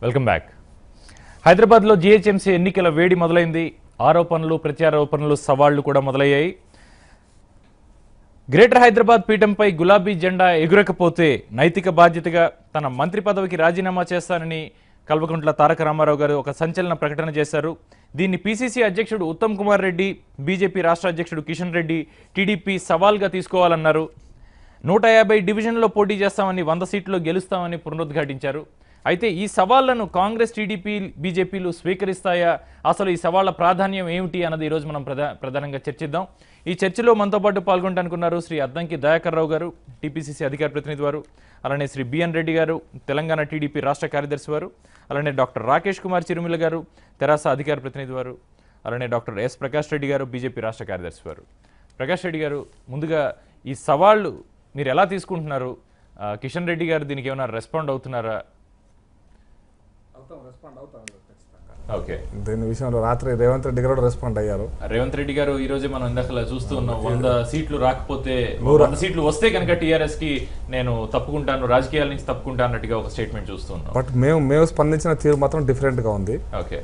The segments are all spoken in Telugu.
Welcome back. హైదరాబాద్లో జీహెచ్ఎంసీ ఎన్నికల వేడి మొదలైంది. ఆరోపణలు ప్రత్యారోపణలు సవాళ్లు కూడా మొదలయ్యాయి. గ్రేటర్ హైదరాబాద్ పీఠంపై గులాబీ జెండా ఎగురకపోతే నైతిక బాధ్యతగా తన మంత్రి పదవికి రాజీనామా చేస్తానని కల్వకుంట్ల తారక రామారావు గారు ఒక సంచలన ప్రకటన చేశారు. దీన్ని పీసీసీ అధ్యక్షుడు ఉత్తమ్ కుమార్ రెడ్డి, బీజేపీ రాష్ట్ర అధ్యక్షుడు కిషన్ రెడ్డి, టీడీపీ సవాల్గా తీసుకోవాలన్నారు. 150 డివిజన్లో పోటీ చేస్తామని, 100 సీట్లు గెలుస్తామని పునరుద్ఘాటించారు. అయితే ఈ సవాళ్లను కాంగ్రెస్, టీడీపీ, బీజేపీలు స్వీకరిస్తాయా? అసలు ఈ సవాళ్ల ప్రాధాన్యం ఏమిటి అన్నది ఈరోజు మనం ప్రధానంగా చర్చిద్దాం. ఈ చర్చలో మనతో పాటు పాల్గొంటానుకున్నారు శ్రీ అద్దంకి దయాకర్ రావు గారు, టీపీసీసీ అధికార ప్రతినిధి వారు, అలానే శ్రీ బిఎన్ రెడ్డి గారు, తెలంగాణ టీడీపీ రాష్ట్ర కార్యదర్శి వారు, అలానే డాక్టర్ రాకేష్ కుమార్ చిరుమిల గారు, తెరాస అధికార ప్రతినిధి వారు, అలానే డాక్టర్ ఎస్ ప్రకాష్ రెడ్డి గారు, బీజేపీ రాష్ట్ర కార్యదర్శి వారు. ప్రకాష్ రెడ్డి గారు, ముందుగా ఈ సవాళ్లు మీరు ఎలా తీసుకుంటున్నారు? కిషన్ రెడ్డి గారు దీనికి ఏమైనా రెస్పాండ్ అవుతున్నారా? ఓకే, దీని విషయంలో రాత్రి రేవంత్ రెడ్డి గారు రెస్పాండ్ అయ్యారు. రేవంత్ రెడ్డి గారు ఈ రోజే మనం ఇందాక చూస్తూ ఉన్నాం, 100 సీట్లు రాకపోతే 100 సీట్లు వస్తే కనుక టీఆర్ఎస్ కి నేను తప్పుకుంటాను, రాజకీయాల నుంచి తప్పుకుంటాను అన్నట్టుగా ఒక స్టేట్మెంట్ చూస్తూ ఉన్నాం. బట్ మేము స్పందించిన తీరు మాత్రం డిఫరెంట్ గా ఉంది. ఓకే,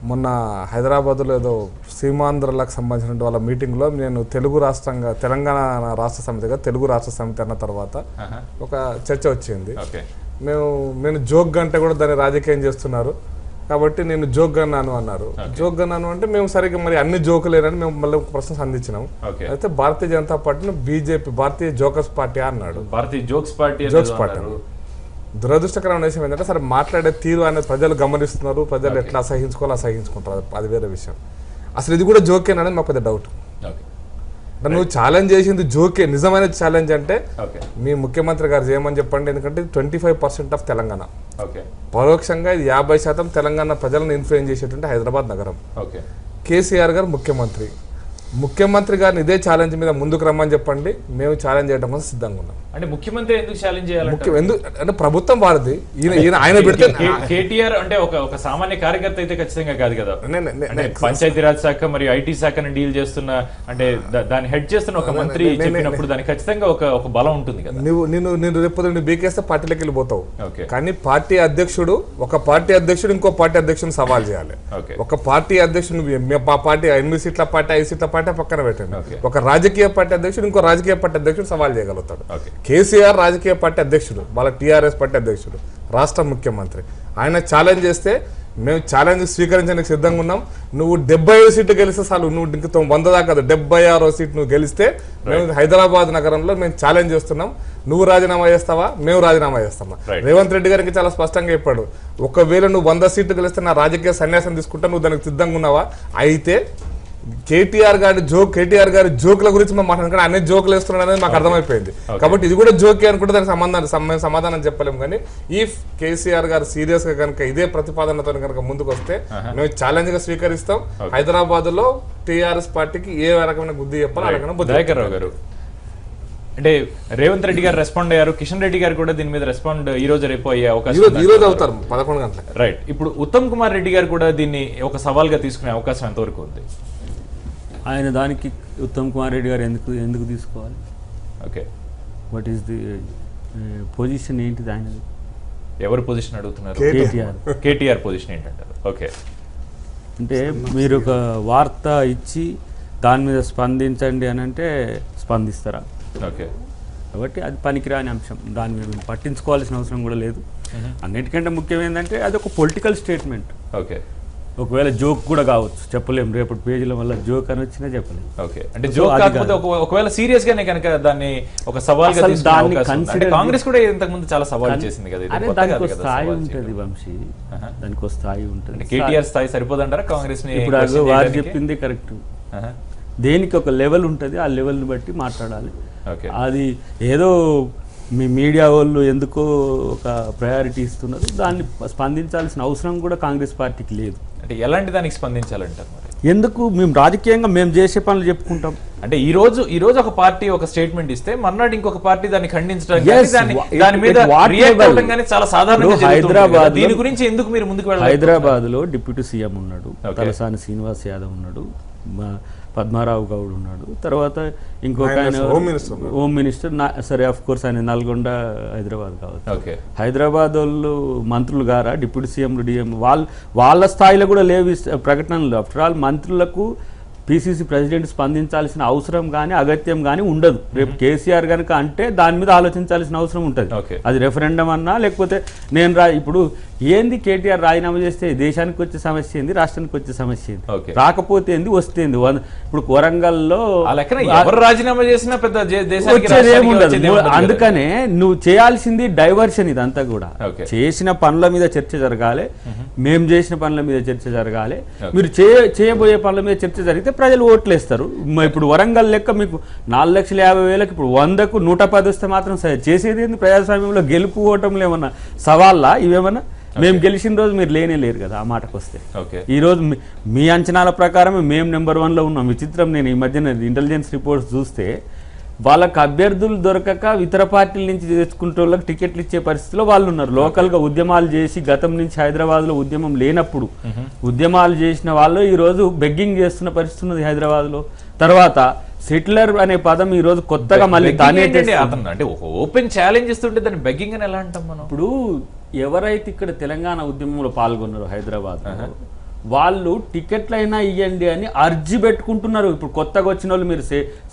మొన్న హైదరాబాద్లో ఏదో సీమాంధ్రలకు సంబంధించిన వాళ్ళ మీటింగ్లో నేను తెలంగాణ రాష్ట్ర సమితిగా తెలుగు రాష్ట్ర సమితి అన్న తర్వాత ఒక చర్చ వచ్చింది. నేను జోక్ అంటే కూడా దాన్ని రాజకీయం చేస్తున్నారు కాబట్టి నేను జోక్ అన్నాను అన్నారు. జోక్ అన్నాను అంటే మేము సరిగ్గా మరి అన్ని జోకులేనని మేము మళ్ళీ ఒక ప్రశ్న సంధించినాం. అయితే భారతీయ జనతా పార్టీని బీజేపీ భారతీయ జోకర్స్ పార్టీ అన్నాడు. భారతీయ జోక్స్ పార్టీ దురదృష్టకరమైన విషయం ఏంటంటే సరే మాట్లాడే తీరు అనేది ప్రజలు గమనిస్తున్నారు. ప్రజలు ఎట్లా అసహించుకోవాలో అసహించుకుంటారు, అది వేరే విషయం. అసలు ఇది కూడా జోకేనని మాకు పెద్ద డౌట్. నువ్వు ఛాలెంజ్ చేసింది జోకే, నిజమైన ఛాలెంజ్ అంటే మీ ముఖ్యమంత్రి గారు చేయమని చెప్పండి. ఎందుకంటే 25% ఆఫ్ తెలంగాణ, పరోక్షంగా ఇది 50% తెలంగాణ ప్రజలను ఇన్ఫ్లుయెన్స్ చేసేటువంటి హైదరాబాద్ నగరం. కేసీఆర్ గారు ముఖ్యమంత్రి గారిని ఇదే ఛాలెంజ్ మీద ముందుకు రమ్మని చెప్పండి, మేము ఛాలెంజ్ చేయడం కోసం సిద్ధంగా ఉన్నాం. అంటే ముఖ్యమంత్రి ఎందుకు ఛాలెంజ్ చేయాలి? అంటే ప్రభుత్వం వారిది, ఆయన పెడితే కేటీఆర్ అంటే ఒక సామాన్య కార్యకర్త అయితే ఖచ్చితంగా కాదు కదా. పంచాయతీరాజ్ శాఖ మరియు ఐటీ శాఖను డీల్ చేస్తున్న, అంటే దాన్ని హెడ్ చేస్తున్న ఒక మంత్రి చెప్పినప్పుడు దానికి ఖచ్చితంగా ఒక బలం ఉంటుంది కదా. నేను రేపు బీకేస్తే పార్టీలోకి వెళ్ళిపోతావు. కానీ పార్టీ అధ్యక్షుడు ఇంకో పార్టీ అధ్యక్షుని సవాల్ చేయాలి. ఒక పార్టీ అధ్యక్షుడు, మా పార్టీ 8 సీట్ల పార్టీ 5 సీట్ల పార్టీ పక్కన పెట్టండి, ఒక రాజకీయ పార్టీ అధ్యక్షుడు ఇంకో రాజకీయ పార్టీ అధ్యక్షుడు సవాల్ చేయగలుగుతాడు. కేసీఆర్ రాజకీయ పార్టీ అధ్యక్షుడు, వాళ్ళ టీఆర్ఎస్ పార్టీ అధ్యక్షుడు, రాష్ట్ర ముఖ్యమంత్రి, ఆయన ఛాలెంజ్ చేస్తే మేము ఛాలెంజ్ స్వీకరించడానికి సిద్ధంగా ఉన్నాం. నువ్వు 75 సీట్లు గెలిస్తే చాలు, నువ్వు ఇంక 100 దాకా 76వ సీట్ నువ్వు గెలిస్తే మేము హైదరాబాద్ నగరంలో మేము ఛాలెంజ్ చేస్తున్నాం. నువ్వు రాజీనామా చేస్తావా, మేము రాజీనామా చేస్తామా? రేవంత్ రెడ్డి గారికి చాలా స్పష్టంగా చెప్పాడు, ఒకవేళ నువ్వు 100 సీట్లు గెలిస్తే నా రాజకీయ సన్యాసం తీసుకుంటా, నువ్వు దానికి సిద్ధంగా ఉన్నావా? అయితే కేటీఆర్ గారి జోకుల గురించి మేము మాట్లాడుకుంటే అన్ని జోకులు వేస్తున్నాడు అనేది మాకు అర్థమైపోయింది. కాబట్టి ఇది కూడా జోకే అనుకుంటే దానికి సమాధానం చెప్పలేము. కానీ ఈ కేసీఆర్ గారు సీరియస్ గా కనుక ఇదే ప్రతిపాదనతో కనుక ముందుకు వస్తే మేము ఛాలెంజ్ గా స్వీకరిస్తాం. హైదరాబాద్ లో టీఆర్ఎస్ పార్టీకి ఏ రకమైన బుద్ధి చెప్పాలి దయాకర్ రావు గారు. అంటే రేవంత్ రెడ్డి గారు రెస్పాండ్ అయ్యారు, కిషన్ రెడ్డి గారు కూడా దీని మీద రెస్పాండ్ ఈ రోజు రేపు అయ్యే అవకాశం, ఈ రోజు అవుతారు 11 గంటలకు. రైట్. ఇప్పుడు ఉత్తమ్ కుమార్ రెడ్డి గారు కూడా దీన్ని ఒక సవాల్గా తీసుకునే అవకాశం ఎంతవరకు ఉంది? ఆయన దానికి ఉత్తమ్ కుమార్ రెడ్డి గారు ఎందుకు తీసుకోవాలి? Okay, what is the position ఏంటిది ఆయనది? ఎవరి పొజిషన్ అడుగుతున్నారు? కేటీఆర్ పొజిషన్ ఏంటంటారు? ఓకే, అంటే మీరు ఒక వార్త ఇచ్చి దాని మీద స్పందించండి అని అంటే స్పందిస్తారా? ఓకే, కాబట్టి అది పనికిరాని అంశం, దాని మీద పట్టించుకోవాల్సిన అవసరం కూడా లేదు. అన్నిటికంటే ముఖ్యం ఏంటంటే అది ఒక పొలిటికల్ స్టేట్మెంట్. ఓకే, ఒకవేళ జోక్ కూడా కావచ్చు, చెప్పలేము. రేపటి పేజీల వల్ల జోక్ అని వచ్చినా చెప్పలేము. ఓకే, అంటే జోక్ కాకపోతే ఒకవేళ సీరియస్ గానే కనుక దాన్ని ఒక సవాల్గా తీసుకునే కాంగ్రెస్ కూడా ఇంతకు ముందు చాలా సవాల్ చేసింది కదా. దానికి ఒక స్థాయి ఉంటుంది వంశీ, దానికి ఒక స్థాయి ఉంటుంది. కేటీఆర్ స్థాయి సరిపోదంటారా కాంగ్రెస్? ఇప్పుడు అది వారు చెప్పింది కరెక్ట్. దేనికి ఒక లెవెల్ ఉంటుంది, ఆ లెవెల్ని బట్టి మాట్లాడాలి. అది ఏదో మీ మీడియా వాళ్ళు ఎందుకో ఒక ప్రయారిటీ ఇస్తున్నారు, దాన్ని స్పందించాల్సిన అవసరం కూడా కాంగ్రెస్ పార్టీకి లేదు. అంటే ఎలాంటి దానికి స్పందించాలంటారు? ఎందుకు? మేము రాజకీయంగా మేము చేసే పనులు చెప్పుకుంటాం. అంటే ఈ రోజు ఒక పార్టీ ఒక స్టేట్మెంట్ ఇస్తే మర్నాడు ఇంకొక పార్టీ దాన్ని ఖండించడానికి దాని మీద చాలా సాధారణ. హైదరాబాద్ దీని గురించి ఎందుకు మీరు ముందుకు వెళ్ళాలి? హైదరాబాద్ లో డిప్యూటీ సీఎం ఉన్నాడు, తలసాని శ్రీనివాస్ యాదవ్ ఉన్నాడు, పద్మారావు గౌడ్ ఉన్నాడు, తర్వాత ఇంకొక ఆయన హోమ్ మినిస్టర్ సరే ఆఫ్ కోర్స్ ఆయన నల్గొండ హైదరాబాద్ కావచ్చు. హైదరాబాద్ వాళ్ళు మంత్రులు గారా, డిప్యూటీ సీఎంలు, డిఎం వాళ్ళ స్థాయిలో కూడా లేవు ప్రకటనలు. ఆఫ్టర్ ఆల్ మంత్రులకు పిసిసి ప్రెసిడెంట్ స్పందించాల్సిన అవసరం కానీ అగత్యం కానీ ఉండదు. రేపు కేసీఆర్ కనుక అంటే దాని మీద ఆలోచించాల్సిన అవసరం ఉంటుంది. అది రెఫరెండం అన్నా లేకపోతే ఇప్పుడు ఏంది కేటీఆర్ రాజీనామా చేస్తే దేశానికి వచ్చే సమస్య ఏంది, రాష్ట్రానికి వచ్చే సమస్య ఏంది, రాకపోతే ఏంది వస్తే ఏంది. ఇప్పుడు వరంగల్లో రాజీనామా చేసినా పెద్ద వచ్చేది ఏముండదు. అందుకనే నువ్వు చేయాల్సింది డైవర్షన్. ఇదంతా కూడా చేసిన పనుల మీద చర్చ జరగాలి, మేం చేసిన పనుల మీద చర్చ జరగాలి. మీరు చేయబోయే పనుల మీద చర్చ జరిగితే ప్రజలు ఓట్లేస్తారు. ఇప్పుడు వరంగల్ లెక్క మీకు 4,50,000 ఇప్పుడు 100కు 110 వస్తే మాత్రం చేసేది ఏంది? ప్రజాస్వామ్యంలో గెలుపు ఓటములు ఏమన్నా సవాళ్ళా? ఇవేమన్నా మేము గెలిచిన రోజు మీరు లేరు కదా. ఆ మాటకు వస్తే ఈ రోజు మీ అంచనాల ప్రకారం మేము నెంబర్ 1లో ఉన్నాం. విచిత్రం, నేను ఈ మధ్యన ఇంటెలిజెన్స్ రిపోర్ట్స్ చూస్తే వాళ్ళకి అభ్యర్థులు దొరకక ఇతర పార్టీల నుంచి తెచ్చుకుంటే వాళ్ళకి టికెట్లు ఇచ్చే పరిస్థితిలో వాళ్ళు ఉన్నారు. లోకల్గా ఉద్యమాలు చేసి గతం నుంచి హైదరాబాద్లో ఉద్యమం లేనప్పుడు ఉద్యమాలు చేసిన వాళ్ళు ఈరోజు బెగ్గింగ్ చేస్తున్న పరిస్థితి ఉన్నది హైదరాబాద్లో. తర్వాత సెటిలర్ అనే పదం ఈ రోజు కొత్తగా మళ్ళీ అంటే ఓపెన్ ఛాలెంజ్ ఇస్తుంటే దాన్ని బెగ్గింగ్ అని ఎలా అంటాం మనం? ఇప్పుడు ఎవరైతే ఇక్కడ తెలంగాణ ఉద్యమంలో పాల్గొన్నారో హైదరాబాద్ వాళ్ళు టికెట్లైనా ఇవ్వండి అని అర్జీ పెట్టుకుంటున్నారు. ఇప్పుడు కొత్తగా వచ్చిన వాళ్ళు మీరు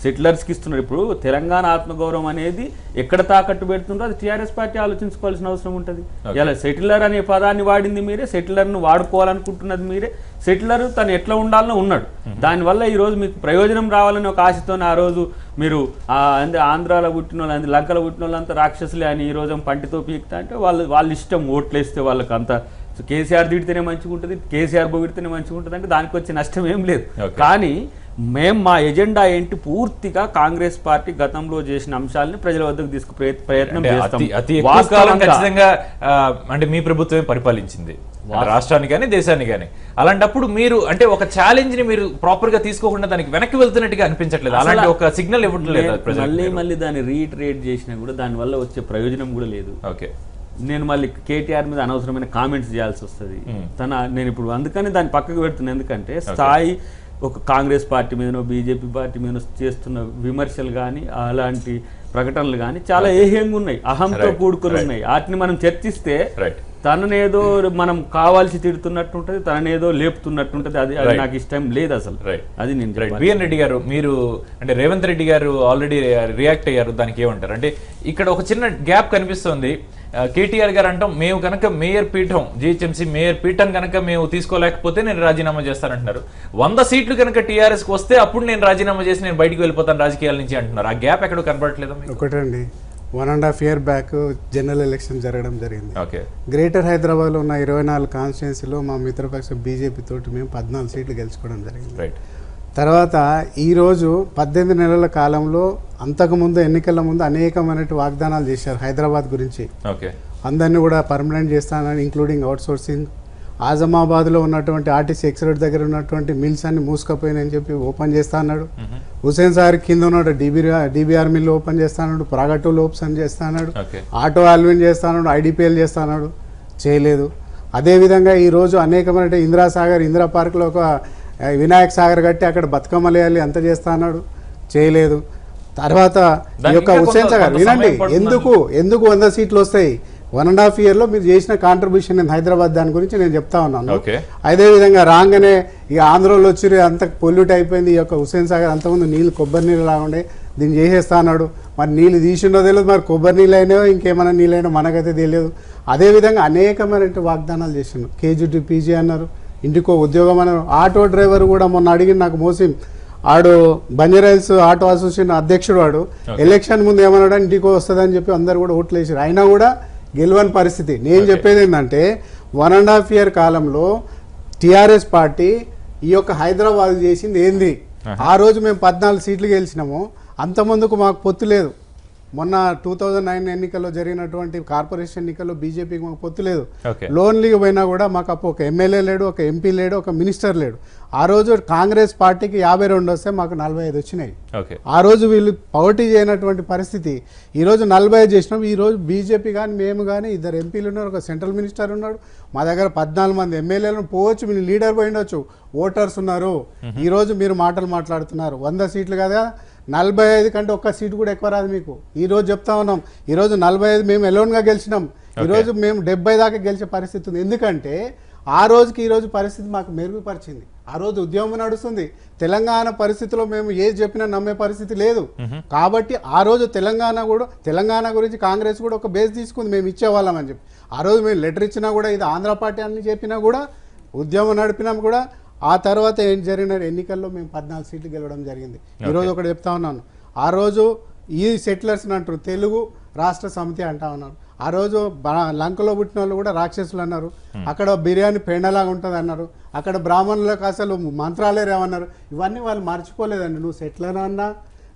సెటిలర్స్కి ఇస్తున్నారు. ఇప్పుడు తెలంగాణ ఆత్మగౌరవం అనేది ఎక్కడ తాకట్టు పెడుతుందో అది టీఆర్ఎస్ పార్టీ ఆలోచించుకోవాల్సిన అవసరం ఉంటుంది. ఇలా సెటిలర్ అనే పదాన్ని వాడింది మీరే, సెటిలర్ను వాడుకోవాలనుకుంటున్నది మీరే. సెటిలర్ తను ఎట్లా ఉండాలనో ఉన్నాడు. దానివల్ల ఈరోజు మీకు ప్రయోజనం రావాలని ఒక ఆశతోనే ఆ రోజు మీరు ఆంధ్రాలో పుట్టిన వాళ్ళు, లంకలో పుట్టిన వాళ్ళంతా రాక్షసులే అని ఈ రోజు పంటితో పీకుతా అంటే వాళ్ళ ఇష్టం. ఓట్లేస్తే వాళ్ళకి అంత కేసీఆర్ తిడితేనే మంచిగా ఉంటుంది, కేసీఆర్ పొగిడితేనే మంచిగా ఉంటుంది అంటే దానికి వచ్చే నష్టం ఏం లేదు. కానీ మా ఎజెండా ఏంటి, పూర్తిగా కాంగ్రెస్ పార్టీ గతంలో చేసిన అంశాలని ప్రజల వద్దకు తీసుకు ప్రయత్నం చేస్తాం. అంటే మీ ప్రభుత్వమే పరిపాలించింది రాష్ట్రాన్ని కానీ దేశాన్ని కానీ. అలాంటప్పుడు మీరు అంటే ఒక ఛాలెంజ్ ని మీరు ప్రాపర్ గా తీసుకోకుండా దానికి వెనక్కి వెళ్తున్నట్టుగా అనిపించట్లేదు. అలాంటి ఒక సిగ్నల్ ఇవ్వట్లేదు. మళ్ళీ దాన్ని రీట్రేట్ చేసినా కూడా దాని వల్ల వచ్చే ప్రయోజనం కూడా లేదు. నేను మళ్ళీ కేటీఆర్ మీద అనవసరమైన కామెంట్స్ చేయాల్సి వస్తుంది. నేను ఇప్పుడు అందుకని దాన్ని పక్కకు పెడుతున్నాను. ఎందుకంటే స్థాయి ఒక కాంగ్రెస్ పార్టీ మీదనో బీజేపీ పార్టీ మీదనో చేస్తున్న విమర్శలు కానీ అలాంటి ప్రకటనలు కానీ చాలా ఏహ్యంగా ఉన్నాయి, అహంతో కూడుకుని ఉన్నాయి. వాటిని మనం చర్చిస్తే తననేదో మనం కావాల్సి తిడుతున్నట్టు ఉంటుంది, తననేదో లేపుతున్నట్టుంటది. అది నాకు ఇష్టం లేదు అసలు. అది నేను బిఎన్ రెడ్డి గారు, మీరు అంటే రేవంత్ రెడ్డి గారు ఆల్రెడీ రియాక్ట్ అయ్యారు. దానికి ఏమంటారు? అంటే ఇక్కడ ఒక చిన్న గ్యాప్ కనిపిస్తుంది. కేటీఆర్ గారు అంటాం, మేము కనుక మేయర్ పీఠం, జిహెచ్ఎంసీ మేయర్ పీఠం కనుక మేము తీసుకోలేకపోతే నేను రాజీనామా చేస్తానంటున్నారు. 100 సీట్లు కనుక టీఆర్ఎస్కి వస్తే అప్పుడు నేను రాజీనామా చేసి నేను బయటకు వెళ్ళిపోతాను రాజకీయాల నుంచి అంటున్నారు. ఆ గ్యాప్ ఎక్కడ కనబడట్లేదు? ఒకటండి, 1.5 year బ్యాక్ జనరల్ ఎలక్షన్ జరగడం జరిగింది. గ్రేటర్ హైదరాబాద్లో ఉన్న 24 కాన్స్టిట్యున్సీలో మా మిత్రపక్షం బీజేపీ తోటి మేము 14 సీట్లు గెలుచుకోవడం జరిగింది. తర్వాత ఈరోజు 18 నెలల కాలంలో అంతకుముందు ఎన్నికల ముందు అనేకమైన వాగ్దానాలు చేశారు హైదరాబాద్ గురించి. అందరినీ కూడా పర్మనెంట్ చేస్తానని, ఇంక్లూడింగ్ అవుట్సోర్సింగ్. ఆజమాబాద్లో ఉన్నటువంటి ఆర్టీసీ ఎక్స్రోడ్ దగ్గర ఉన్నటువంటి మిల్స్ అన్ని మూసుకపోయినాయని చెప్పి ఓపెన్ చేస్తా అన్నాడు. హుసేన్ సాగర్ కింద ఉన్న డీబీఆర్ మిల్ ఓపెన్ చేస్తా అన్నాడు, ప్రాగటూలు ఓపెన్ చేస్తా అన్నాడు, ఆటో ఆల్విన్ చేస్తా అన్నాడు, ఐడిపిఎల్ చేస్తా అన్నాడు, చేయలేదు. అదేవిధంగా ఈరోజు అనేకమైన ఇందిరా పార్క్లో ఒక వినాయక్ సాగర్ కట్టి అక్కడ బతుకమ్మలు వేయాలి అంత చేస్తా అన్నాడు, చేయలేదు. తర్వాత ఈ యొక్క హుస్సేన్ సాగర్ వినండి, ఎందుకు 100 సీట్లు వస్తాయి? 1.5 yearలో మీరు చేసిన కాంట్రిబ్యూషన్ నేను హైదరాబాద్ దాని గురించి నేను చెప్తా ఉన్నాను. అదేవిధంగా రాగానే ఇక ఆంధ్రలో వచ్చి అంత పొల్యూట్ అయిపోయింది. ఈ యొక్క హుస్సేన్ సాగర్ అంతకుముందు నీళ్ళు కొబ్బరి నీళ్ళు లాగుండే, దీన్ని చేసేస్తా అన్నాడు. మరి నీళ్ళు తీసిండో తెలియదు, మరి కొబ్బరి నీళ్ళు అయినాయో ఇంకేమైనా నీళ్ళు అయినా మనకైతే తెలియదు. అదేవిధంగా అనేకమైన వాగ్దానాలు చేసిండు. కేజీటీ పీజీ అన్నారు, ఇంటికో ఉద్యోగం అన్నారు. ఆటో డ్రైవర్ కూడా మొన్న అడిగి నాకు మోసి ఆడు బంజారాహిల్స్ ఆటో అసోసియేషన్ అధ్యక్షుడు వాడు ఎలక్షన్ ముందు ఏమన్నాడు, ఇంటికో వస్తుందని చెప్పి అందరు కూడా ఓట్లు వేసారు. అయినా కూడా గెలవని పరిస్థితి. నేను చెప్పేది ఏంటంటే 1.5 year కాలంలో టీఆర్ఎస్ పార్టీ ఈ యొక్క హైదరాబాద్ చేసింది ఏంది? ఆ రోజు మేము 14 సీట్లు గెలిచినాము. అంతమందుకు మాకు పొత్తు లేదు. మొన్న 2009 ఎన్నికల్లో జరిగినటువంటి కార్పొరేషన్ ఎన్నికల్లో బీజేపీకి మాకు పొత్తు లేదు. ఓకే. లోన్లీకి పోయినా కూడా మాకు అప్పుడు ఒక ఎమ్మెల్యే లేడు, ఒక ఎంపీ లేడు, ఒక మినిస్టర్ లేడు. ఆ రోజు కాంగ్రెస్ పార్టీకి 52 వస్తే మాకు 45 వచ్చినాయి. ఓకే. ఆ రోజు వీళ్ళు పోటీ చేయనటువంటి పరిస్థితి. ఈరోజు 45 చేసినాం. ఈరోజు బీజేపీ కానీ మేము కానీ 2 ఎంపీలు ఉన్నారు, ఒక సెంట్రల్ మినిస్టర్ ఉన్నాడు, మా దగ్గర 14 మంది ఎమ్మెల్యేలు పోవచ్చు, మీరు లీడర్ పోయి ఉండొచ్చు, ఓటర్స్ ఉన్నారు. ఈరోజు మీరు మాటలు మాట్లాడుతున్నారు. 100 సీట్లు కదా, 45 కంటే ఒక్క సీటు కూడా ఎక్కువ రాదు మీకు. ఈరోజు చెప్తా ఉన్నాం, ఈరోజు 45 మేము ఎలోన్గా గెలిచినాం. ఈరోజు మేము 70 దాకా గెలిచే పరిస్థితి ఉంది. ఎందుకంటే ఆ రోజుకి ఈ రోజు పరిస్థితి మాకు మెరుగుపరిచింది. ఆ రోజు ఉద్యమం నడుస్తుంది. తెలంగాణ పరిస్థితిలో మేము ఏది చెప్పినా నమ్మే పరిస్థితి లేదు. కాబట్టి ఆ రోజు తెలంగాణ గురించి కాంగ్రెస్ కూడా ఒక బేస్ తీసుకుంది, మేము ఇచ్చేవాళ్ళం అని చెప్పి. ఆ రోజు మేము లెటర్ ఇచ్చినా కూడా, ఇది ఆంధ్ర పార్టీ అని చెప్పినా కూడా, ఉద్యమం నడిపినాం కూడా. ఆ తర్వాత ఏం జరిగిన ఎన్నికల్లో మేము 14 సీట్లు గెలవడం జరిగింది. ఈరోజు ఒకటి చెప్తా ఉన్నాను, ఆ రోజు ఈ సెటిలర్స్ అంటారు, తెలుగు రాష్ట్ర సమితి అంటా ఉన్నారు. ఆ రోజు లంకలో పుట్టిన వాళ్ళు కూడా రాక్షసులు అన్నారు. అక్కడ బిర్యానీ పెండలాగా ఉంటుంది అన్నారు. అక్కడ బ్రాహ్మణులకు అసలు మంత్రాలే రేవన్నారు. ఇవన్నీ వాళ్ళు మర్చిపోలేదండి. నువ్వు సెటిలర్ అన్నా,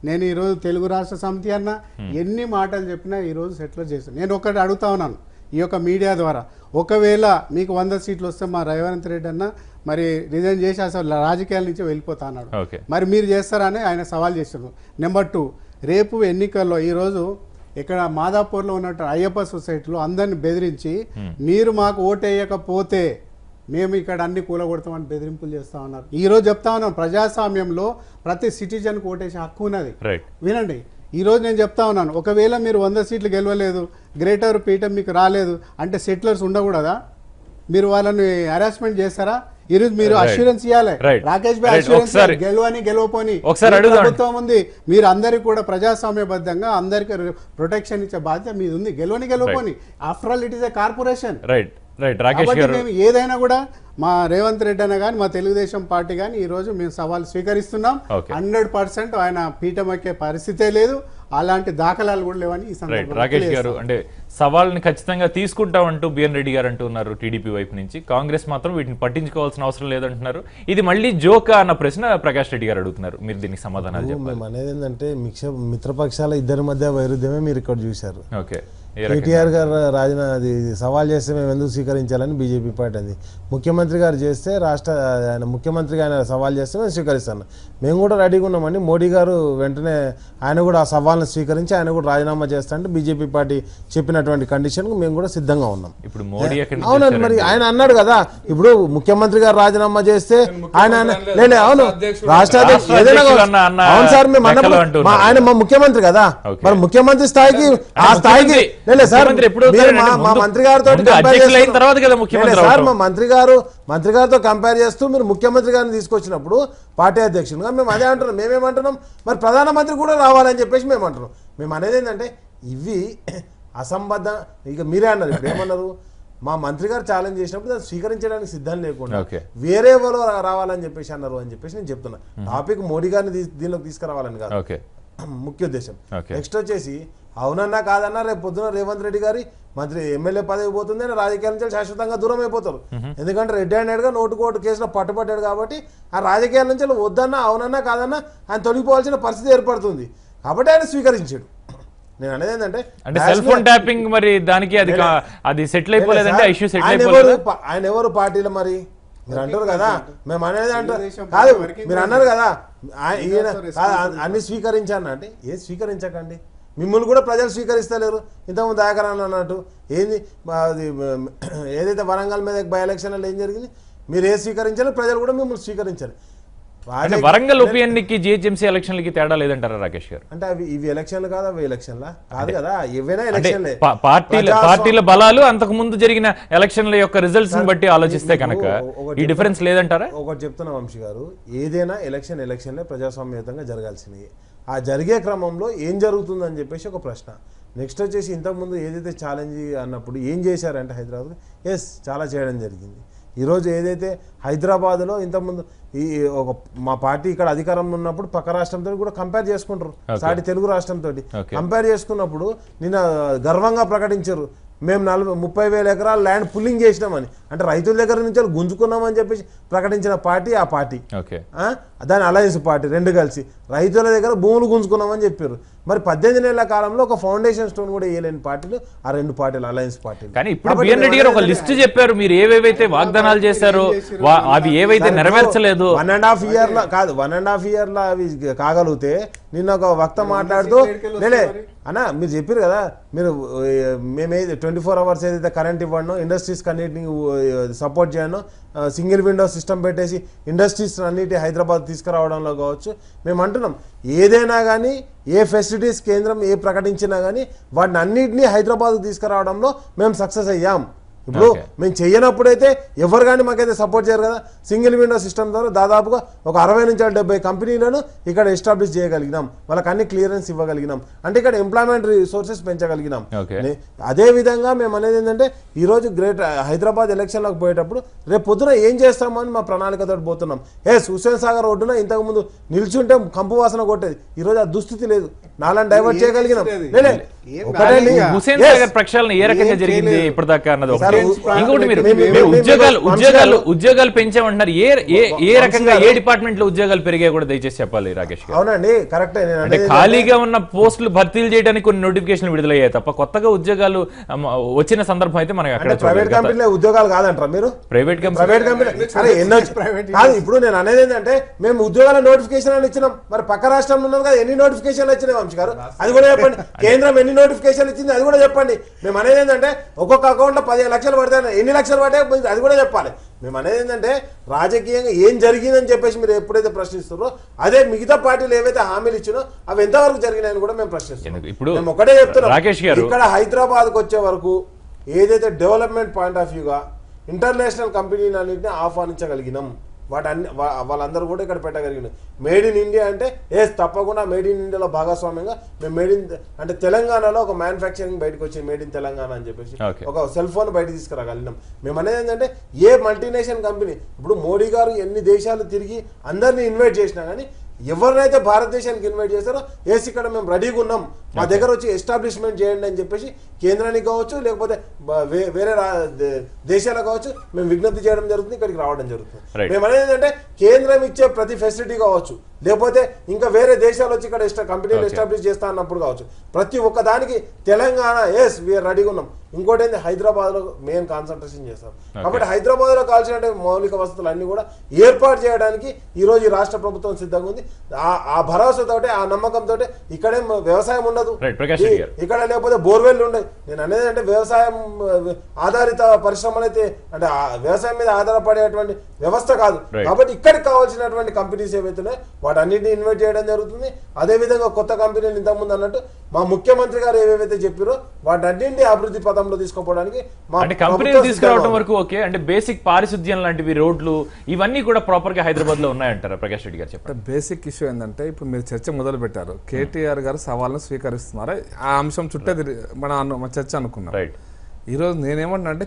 నేను ఈరోజు తెలుగు రాష్ట్ర సమితి అన్నా, ఎన్ని మాటలు చెప్పినా ఈరోజు సెటిలర్ చేశాను. నేను ఒకటి అడుగుతా ఉన్నాను ఈ యొక్క మీడియా ద్వారా, ఒకవేళ మీకు 100 సీట్లు వస్తే మా రేవంత్ రెడ్డి అన్న మరి రిజైన్ చేసి అసలు రాజకీయాల నుంచి వెళ్ళిపోతా అన్నాడు. మరి మీరు చేస్తారని ఆయన సవాల్ చేశారు. నెంబర్ 2, రేపు ఎన్నికల్లో ఈరోజు ఇక్కడ మాదాపూర్లో ఉన్నట్టు అయ్యప్ప సొసైటీలో అందరిని బెదిరించి, మీరు మాకు ఓటేయకపోతే మేము ఇక్కడ అన్ని కూలగొడతామని బెదిరింపులు చేస్తా ఉన్నారు. ఈరోజు చెప్తా ఉన్నాం, ప్రజాస్వామ్యంలో ప్రతి సిటిజన్కి ఓటేసే హక్కు ఉన్నది. వినండి, ఈరోజు నేను చెప్తా ఉన్నాను, ఒకవేళ మీరు 100 సీట్లు గెలవలేదు, గ్రేటర్ పీఠం మీకు రాలేదు అంటే సెటిలర్స్ ఉండకూడదా? మీరు వాళ్ళని హరాస్మెంట్ చేస్తారా? ఈరోజు మీరు అష్యూరెన్స్ ఇవ్వాలి. రాకేష్ భాయ్ అష్యూరెన్స్ గెలవని గెలవపోని ప్రభుత్వం ఉంది. మీరు అందరికి కూడా ప్రజాస్వామ్యబద్ధంగా అందరికి ప్రొటెక్షన్ ఇచ్చే బాధ్యత మీది ఉంది. గెలవపోని, after all it is a corporation. కాబట్టి మేము ఏదైనా కూడా మా రేవంత్ రెడ్డి అన్న కానీ, మా తెలుగుదేశం పార్టీ కానీ ఈరోజు మేము సవాల్ స్వీకరిస్తున్నాం. 100% ఆయన పీఠం ఎక్కే పరిస్థితే లేదు. అలాంటి దాఖలాలు కూడా లేవని ఈ సందర్భంగా రాకేష్ గారు, అంటే సవాల్ని ఖచ్చితంగా తీసుకుంటామంటూ బిఎన్ రెడ్డి గారు అంటున్నారు టీడీపీ వైపు నుంచి. కాంగ్రెస్ మాత్రం వీటిని పట్టించుకోవాల్సిన అవసరం లేదంటున్నారు. ఇది మళ్ళీ జోకా అన్న ప్రశ్న ప్రకాష్ రెడ్డి గారు అడుగుతున్నారు. మీరు దీనికి సమాధానాలు చెప్పాలి. మేము అనేది ఏంటంటే మిత్రపక్షాల ఇద్దరి మధ్య వైరుధ్యమే మీరు ఇక్కడ చూశారు. ఓకే. కేటీఆర్ గారు అది సవాల్ చేస్తే మేము ఎందుకు స్వీకరించాలని బీజేపీ పార్టీ అంది. ముఖ్యమంత్రి గారు చేస్తే ఆయన ముఖ్యమంత్రిగా ఆయన సవాల్ చేస్తే మేము స్వీకరిస్తాను. మేము కూడా రెడీగా ఉన్నామండి. మోడీ గారు వెంటనే ఆయన కూడా ఆ సవాల్ని స్వీకరించి ఆయన కూడా రాజీనామా చేస్తా అంటే బీజేపీ పార్టీ చెప్పినటువంటి కండిషన్కు మేము కూడా సిద్ధంగా ఉన్నాం. ఇప్పుడు మోడీ అవునండి, మరి ఆయన అన్నాడు కదా, ఇప్పుడు ముఖ్యమంత్రి గారు రాజీనామా చేస్తే ఆయన అవును రాష్ట్ర అధ్యక్షుడు అవును సార్ మేము అన్నప్పుడు ఆయన మా ముఖ్యమంత్రి కదా, మరి ముఖ్యమంత్రి స్థాయికి ఆ స్థాయికి సార్ మా మంత్రి గారితో సార్ మా మంత్రి గారితో కంపేర్ చేస్తూ మీరు ముఖ్యమంత్రి గారిని తీసుకొచ్చినప్పుడు పార్టీ అధ్యక్షునిగా మేము అదే అంటున్నాం. మేమేమంటున్నాం, మరి ప్రధానమంత్రి కూడా రావాలని చెప్పేసి మేము అంటున్నాం. మేము అనేది ఏంటంటే ఇవి అసంబద్ధ. ఇక మీరే అన్నారు, ఇప్పుడు ఏమన్నారు, మా మంత్రి గారు ఛాలెంజ్ చేసినప్పుడు దాన్ని స్వీకరించడానికి సిద్ధం లేకుండా వేరే వాళ్ళు రావాలని చెప్పేసి అన్నారు అని చెప్పేసి నేను చెప్తున్నా. టాపిక్ మోడీ గారిని దీనిలోకి తీసుకురావాలని కాదు ముఖ్య ఉద్దేశం. నెక్స్ట్ వచ్చేసి అవునన్నా కాదన్నా రేపు పొద్దున రేవంత్ రెడ్డి గారి మంత్రి ఎమ్మెల్యే పదవి పోతుంది అని రాజకీయాల నుంచి శాశ్వతంగా దూరం అయిపోతారు. ఎందుకంటే రెడ్ హ్యాండెడ్గా నోటు కేసులో పట్టుబడ్డాడు కాబట్టి ఆ రాజకీయాల నుంచి వద్దన్నా అవునన్నా కాదన్నా ఆయన తొలగిపోవాల్సిన పరిస్థితి ఏర్పడుతుంది. కాబట్టి ఆయన స్వీకరించాడు. నేను అనేది ఏంటంటే సెల్ ఫోన్ ట్యాపింగ్ మరి దానికి అది సెటిల్ అయిపోలేదంటే ఆయన ఎవరు పార్టీలో మరి మీరు అంటారు కదా, మేము అనేది అంటారు కాదు, మీరు అన్నారు కదా అన్ని స్వీకరించాను అంటే ఏది స్వీకరించకండి, మిమ్మల్ని కూడా ప్రజలు స్వీకరిస్తలేరు. ఇంతకుముందు దాకరాను అన్నట్టు ఏంది అది ఏదైతే వరంగల్ మీద బై ఎలక్షన్లో ఏం జరిగింది, మీరు ఏది స్వీకరించాలి ప్రజలు కూడా మిమ్మల్ని స్వీకరించాలి. వరంగల్ ఉప ఎన్నికకి జిహెచ్ఎంసీ ఎలక్షన్లకి తేడా లేదంటారా రాకేష్ గారు? అంటే ఇవి ఎలక్షన్లు కాదు, అవి ఎలక్షన్లా కాదు కదా, ఏవైనా ఎలక్షన్లే. పార్టీల బలాలు అంతకు ముందు జరిగిన ఎలక్షన్ల యొక్క రిజల్ట్స్ బట్టి ఆలోచిస్తే కనుక ఈ డిఫరెన్స్ లేదంటారా? ఒకటి చెప్తున్నా వంశీ గారు, ఏదైనా ఎలక్షన్లే ప్రజాస్వామ్యయుతంగా జరగాల్సినవి. ఆ జరిగే క్రమంలో ఏం జరుగుతుందని చెప్పేసి ఒక ప్రశ్న. నెక్స్ట్ వచ్చేసి ఇంతకుముందు ఏదైతే ఛాలెంజ్ అన్నప్పుడు ఏం చేశారంటే హైదరాబాద్ చాలా చేయడం జరిగింది. ఈరోజు ఏదైతే హైదరాబాద్లో ఇంతకుముందు మా పార్టీ ఇక్కడ అధికారంలో ఉన్నప్పుడు పక్క రాష్ట్రంతో కూడా కంపేర్ చేసుకుంటారు, సాటి తెలుగు రాష్ట్రంతో కంపేర్ చేసుకున్నప్పుడు నిన్న గర్వంగా ప్రకటించారు, మేము 30,000 ఎకరాల ల్యాండ్ పుల్లింగ్ చేసినామని. అంటే రైతుల దగ్గర నుంచి గుంజుకున్నామని చెప్పేసి ప్రకటించిన పార్టీ ఆ పార్టీ, దాని అలయన్స్ పార్టీ రెండు కలిసి. రైతుల దగ్గర భూములు గుంజుకున్నామని చెప్పారు. మరి 18 నెలల కాలంలో ఒక ఫౌండేషన్ స్టోన్ కూడా వేయలేని పార్టీలు ఆ 2 పార్టీలు, అలయన్స్ పార్టీలు. కానీ ఇప్పుడు బిఎన్ రెడ్డి గారు ఒక లిస్ట్ చెప్పారు, మీరు ఏవేవైతే వాగ్దానాలు చేశారో అవి ఏవైతే నెరవేర్చలేదు 1.5 year లో కాదు, 1.5 year లో అవి కాగలిగితే నిన్న ఒక వక్త మాట్లాడుతూ లేలే అన్న మీరు చెప్పారు కదా, మీరు మేమేది 24 hours ఏదైతే కరెంట్ ఇవ్వడో, ఇండస్ట్రీస్ అన్నిటిని సపోర్ట్ చేయను, సింగిల్ విండో సిస్టమ్ పెట్టేసి ఇండస్ట్రీస్ అన్నిటి హైదరాబాద్ తీసుకురావడంలో కావచ్చు. మేము అంటున్నాం ఏదైనా కానీ ఏ ఫెసిలిటీస్ కేంద్రం ఏ ప్రకటించినా కానీ వాటిని అన్నింటినీ హైదరాబాద్ తీసుకురావడంలో మేము సక్సెస్ అయ్యాం. ఇప్పుడు మేము చెయ్యనప్పుడైతే ఎవరు కానీ మాకైతే సపోర్ట్ చేయరు కదా. సింగిల్ విండో సిస్టమ్ ద్వారా దాదాపుగా ఒక 60 నుంచి 70 కంపెనీలను ఇక్కడ ఎస్టాబ్లిష్ చేయగలిగినాం, వాళ్ళకి అన్ని క్లియరెన్స్ ఇవ్వగలిగినాం, అంటే ఇక్కడ ఎంప్లాయ్మెంట్ రిసోర్సెస్ పెంచగలిగినాం. అదే విధంగా మేము అనేది ఏంటంటే ఈరోజు గ్రేట్ హైదరాబాద్ ఎలక్షన్లకు పోయేటప్పుడు రేపు పొద్దున ఏం చేస్తామని మా ప్రణాళికతో పోతున్నాం. హుస్సేన్ సాగర్ ఒడ్డున ఇంతకుముందు నిల్చుంటే కంపు వాసన కొట్టేది, ఈరోజు ఆ దుస్థితి లేదు, నాలని డైవర్ట్ చేయగలిగినాం. హుస్సేన్ సాగర్ ప్రక్షాళన ఏ రకంగా జరిగింది ఇప్పటిదాకా అన్నది ఒకటి. ఇంకొకటి మీరు ఉద్యోగాలు పెంచామంటున్నారు, ఏ రకంగా ఏ డిపార్ట్మెంట్ లో ఉద్యోగాలు పెరిగాయి కూడా దయచేసి చెప్పాలి రాకేష్ గారు. అవునండి కరెక్టే. అంటే ఖాళీగా ఉన్న పోస్టులు భర్తీలు చేయడానికి కొన్ని నోటిఫికేషన్లు విడుదలయ్యాయి తప్ప కొత్తగా ఉద్యోగాలు వచ్చిన సందర్భం అయితే మనకి అక్కడ ప్రైవేట్ కంపెనీలో ఉద్యోగాలు కాదంటారా మీరు? ప్రైవేట్ కంపెనీ కాదు. ఇప్పుడు నేను అనేది ఏంటంటే మేము ఉద్యోగాల నోటిఫికేషన్ అని ఇచ్చినాం, మరి పక్క రాష్ట్రంలో ఉన్నది కదా ఎన్ని నోటిఫికేషన్లు వచ్చినాయి వంశీ గారు, అది కూడా చెప్పండి. కేంద్రం ఎన్ని నోటిఫికేషన్ ఇచ్చింది అది కూడా చెప్పండి. మేము అనేది ఏంటంటే ఒక్కొక్క అకౌంట్ లో 15 లక్షలు పడతాయి, ఎన్ని లక్షలు పడ్డాయి అది కూడా చెప్పాలి. మేము అనేది ఏంటంటే రాజకీయంగా ఏం జరిగిందని చెప్పేసి మీరు ఎప్పుడైతే ప్రశ్నిస్తారో అదే మిగతా పార్టీలు ఏవైతే హామీలు ఇచ్చినో అవి ఎంతవరకు జరిగినాయని కూడా మేము ప్రశ్నిస్తున్నాం. ఇప్పుడు మేము ఒకటే చెప్తున్నాం, రాకేష్ గారు ఇక్కడ హైదరాబాద్కి వచ్చే వరకు ఏదైతే డెవలప్మెంట్ పాయింట్ ఆఫ్ వ్యూగా ఇంటర్నేషనల్ కంపెనీలన్నింటినీ ఆహ్వానించగలిగినాం. వాళ్ళందరూ కూడా ఇక్కడ పెట్టగలిగినాం. మేడ్ ఇన్ ఇండియా అంటే తప్పకుండా మేడ్ ఇన్ ఇండియాలో భాగస్వామ్యంగా మేము మేడ్ ఇన్ అంటే తెలంగాణలో ఒక మ్యానుఫ్యాక్చరింగ్ బయటకు వచ్చింది, మేడ్ ఇన్ తెలంగాణ అని చెప్పేసి ఒక సెల్ ఫోన్ బయట తీసుకురాగలిగినాం. మేము అనేది ఏంటంటే ఏ మల్టీనేషనల్ కంపెనీ ఇప్పుడు మోడీ గారు ఎన్ని దేశాలు తిరిగి అందరినీ ఇన్వైట్ చేసినా కానీ ఎవరినైతే భారతదేశానికి ఇన్వైట్ చేస్తారో ఇక్కడ మేము రెడీగా ఉన్నాం, మా దగ్గర వచ్చి ఎస్టాబ్లిష్మెంట్ చేయండి అని చెప్పేసి కేంద్రానికి కావచ్చు లేకపోతే వేరే దేశాలకు కావచ్చు మేము విజ్ఞప్తి చేయడం జరుగుతుంది, ఇక్కడికి రావడం జరుగుతుంది. మేము అనేది ఏంటంటే కేంద్రం ఇచ్చే ప్రతి ఫెసిలిటీ కావచ్చు లేకపోతే ఇంకా వేరే దేశాలు వచ్చి ఇక్కడ కంపెనీలు ఎస్టాబ్లిష్ చేస్తా అన్నప్పుడు కావచ్చు ప్రతి ఒక్క దానికి తెలంగాణ వీఆర్ రెడీగా ఉన్నాం. ఇంకోటి ఏంటి హైదరాబాద్ లో మెయిన్ కాన్సన్ట్రేషన్ చేస్తాం కాబట్టి హైదరాబాద్ లో కావాల్సిన మౌలిక వసతులు అన్ని కూడా ఏర్పాటు చేయడానికి ఈ రోజు ఈ రాష్ట్ర ప్రభుత్వం సిద్ధంగా ఉంది. ఆ భరోసాతోటి ఆ నమ్మకంతో ఇక్కడే వ్యవసాయం ఉండదు, ఇక్కడ లేకపోతే బోర్వెల్ ఉండదు. నేను అనేది అంటే వ్యవసాయం ఆధారిత పరిశ్రమలు అయితే అంటే వ్యవసాయం మీద ఆధారపడేటువంటి వ్యవస్థ కాదు కాబట్టి ఇక్కడికి కావాల్సినటువంటి కంపెనీస్ ఏవైతున్నాయో వాటన్నిటిని ఇన్వైట్ చేయడం జరుగుతుంది. అదేవిధంగా కొత్త కంపెనీలు ఇంతకుముందు అన్నట్టు మా ముఖ్యమంత్రి గారు ఏవేవైతే చెప్పారో వాటన్నింటినీ అభివృద్ధి పథంలో తీసుకోవడానికి కంపెనీలు తీసుకురావడం వరకు ఓకే. అంటే బేసిక్ పారిశుద్ధ్యం లాంటివి రోడ్లు ఇవన్నీ కూడా ప్రాపర్ గా హైదరాబాద్ లో ఉన్నాయంటారా ప్రకాష్ రెడ్డి గారు చెప్పండి. బేసిక్ ఇష్యూ ఏంటంటే ఇప్పుడు మీరు చర్చ మొదలు పెట్టారు, కేటీఆర్ గారు సవాళ్ళను స్వీకరిస్తున్నారు, ఆ అంశం చుట్టే మన చర్చ అనుకున్నాం. రైట్. ఈరోజు నేనేమంటున్నా అంటే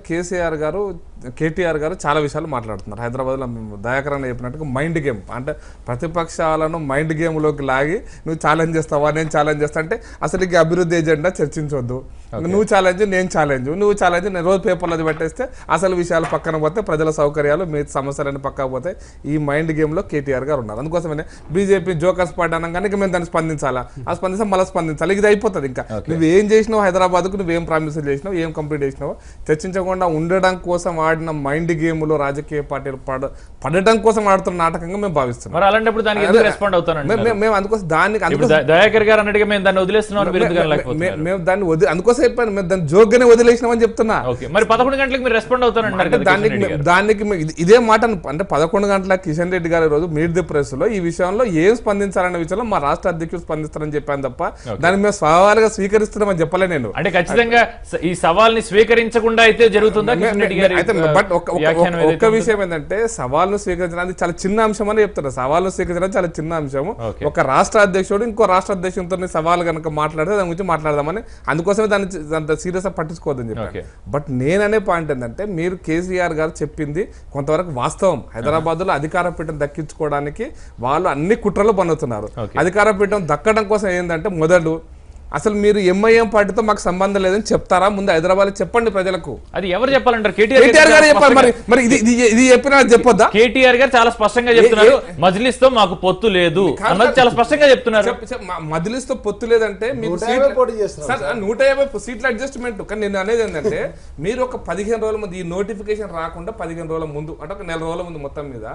కేటీఆర్ గారు చాలా విషయాలు మాట్లాడుతున్నారు. హైదరాబాద్లో దయాకరణ చెప్పినట్టుగా మైండ్ గేమ్ అంటే ప్రతిపక్షాలను మైండ్ గేమ్లోకి లాగి నువ్వు ఛాలెంజ్ చేస్తావా నేను ఛాలెంజ్ చేస్తా అంటే అసలు ఈ అభివృద్ధి ఎజెండా చర్చించొద్దు, నువ్వు ఛాలెంజ్ నేను ఛాలెంజ్, నువ్వు ఛాలెంజ్ నేను రోజు పేపర్లో అది పెట్టేస్తే అసలు విషయాలు పక్కన పోతే ప్రజల సౌకర్యాలు మీ సమస్యలన్నీ పక్కన పోతే ఈ మైండ్ గేమ్లో కేటీఆర్ గారు ఉన్నారు. అందుకోసమే బీజేపీ జోకర్స్ పార్టీ అనగానే మేము దాన్ని స్పందించాలా, ఆ స్పందిస్తే మళ్ళీ స్పందించాలి, ఇది అయిపోతుంది. ఇంకా నువ్వు ఏం చేసినావు హైదరాబాద్కు, నువ్వేం ప్రామిసులు చేసినావు, ఏం కంప్లీట్ చేసినావు, చర్చించకుండా ఉండడం కోసం ఆడిన మైండ్ గేమ్లో రాజకీయ పార్టీలు పడడం కోసం ఆడుతున్న నాటకంగా మేము భావిస్తున్నాం. మరి అలాంటప్పుడు దానికి ఎందుకు రెస్పాండ్ అవుతానండి మేము అందుకోసం దయాకర్ గారు అన్నట్టుగా మేము దాన్ని వదిలేస్తున్నాం, మేము దాన్ని అందుకోసం చెప్పాను, మేము దాన్ని జోగ్గానే వదిలేసినామని చెప్తున్నా. మరి 11 గంటలకు మీరు రెస్పాండ్ అవుతానంటే దానికి ఇదే మాట అంటే 11 గంటలకు కిషన్ రెడ్డి గారు రోజు మీట్ ది ప్రెస్ లో ఈ విషయంలో ఏం స్పందించాలనే విషయంలో మా రాష్ట్ర అధ్యక్షుడు స్పందిస్తారని చెప్పాను తప్ప దాన్ని మేము సవాలుగా స్వీకరిస్తున్నామని చెప్పలే నేను. అంటే ఖచ్చితంగా ఈ సవాల్ని స్వీకరించకుండా అయితే జరుగుతుందా? బట్ ఒక్క విషయం ఏంటంటే సవాల్ను స్వీకరించడానికి చాలా చిన్న అంశం అని చెప్తున్నారు. సవాల్ను స్వీకరించడానికి చాలా చిన్న అంశం. ఒక రాష్ట్ర అధ్యక్షుడు ఇంకో రాష్ట్ర అధ్యక్షుడితో సవాల్ కనుక మాట్లాడితే దాని గురించి మాట్లాడదామని అందుకోసమే దాన్ని సీరియస్ గా పట్టించుకోవద్దని చెప్పారు. బట్ నేననే పాయింట్ ఏంటంటే మీరు కేసీఆర్ గారు చెప్పింది కొంతవరకు వాస్తవం. హైదరాబాద్ లో అధికార పీఠం దక్కించుకోవడానికి వాళ్ళు అన్ని కుట్రలు పన్నుతున్నారు. అధికార పీఠం దక్కడం కోసం ఏంటంటే మొదలు అసలు మీరు ఎంఐఎం పార్టీతో మాకు సంబంధం లేదని చెప్తారా? ముందు హైదరాబాద్ చెప్పండి ప్రజలకు. అది ఎవరు చెప్పాలంటారు? కేటీఆర్ గారు చెప్పాలి. మరి ఇది చెప్పినా చెప్పొద్దా? కేటీఆర్ గారు చాలా స్పష్టంగా చెప్తున్నారు, మజ్లిస్ తో మాకు పొత్తు లేదు అన్నది చాలా స్పష్టంగా చెప్తున్నారు. మజ్లిస్ తో పొత్తు లేదంటే మీకు 150 సీట్ల అడ్జస్ట్మెంట్. కానీ నేను అనేది ఏంటంటే మీరు ఒక 15 రోజుల ముందు, ఈ నోటిఫికేషన్ రాకుండా 15 రోజుల ముందు అంటే ఒక 4 రోజుల ముందు మొత్తం మీద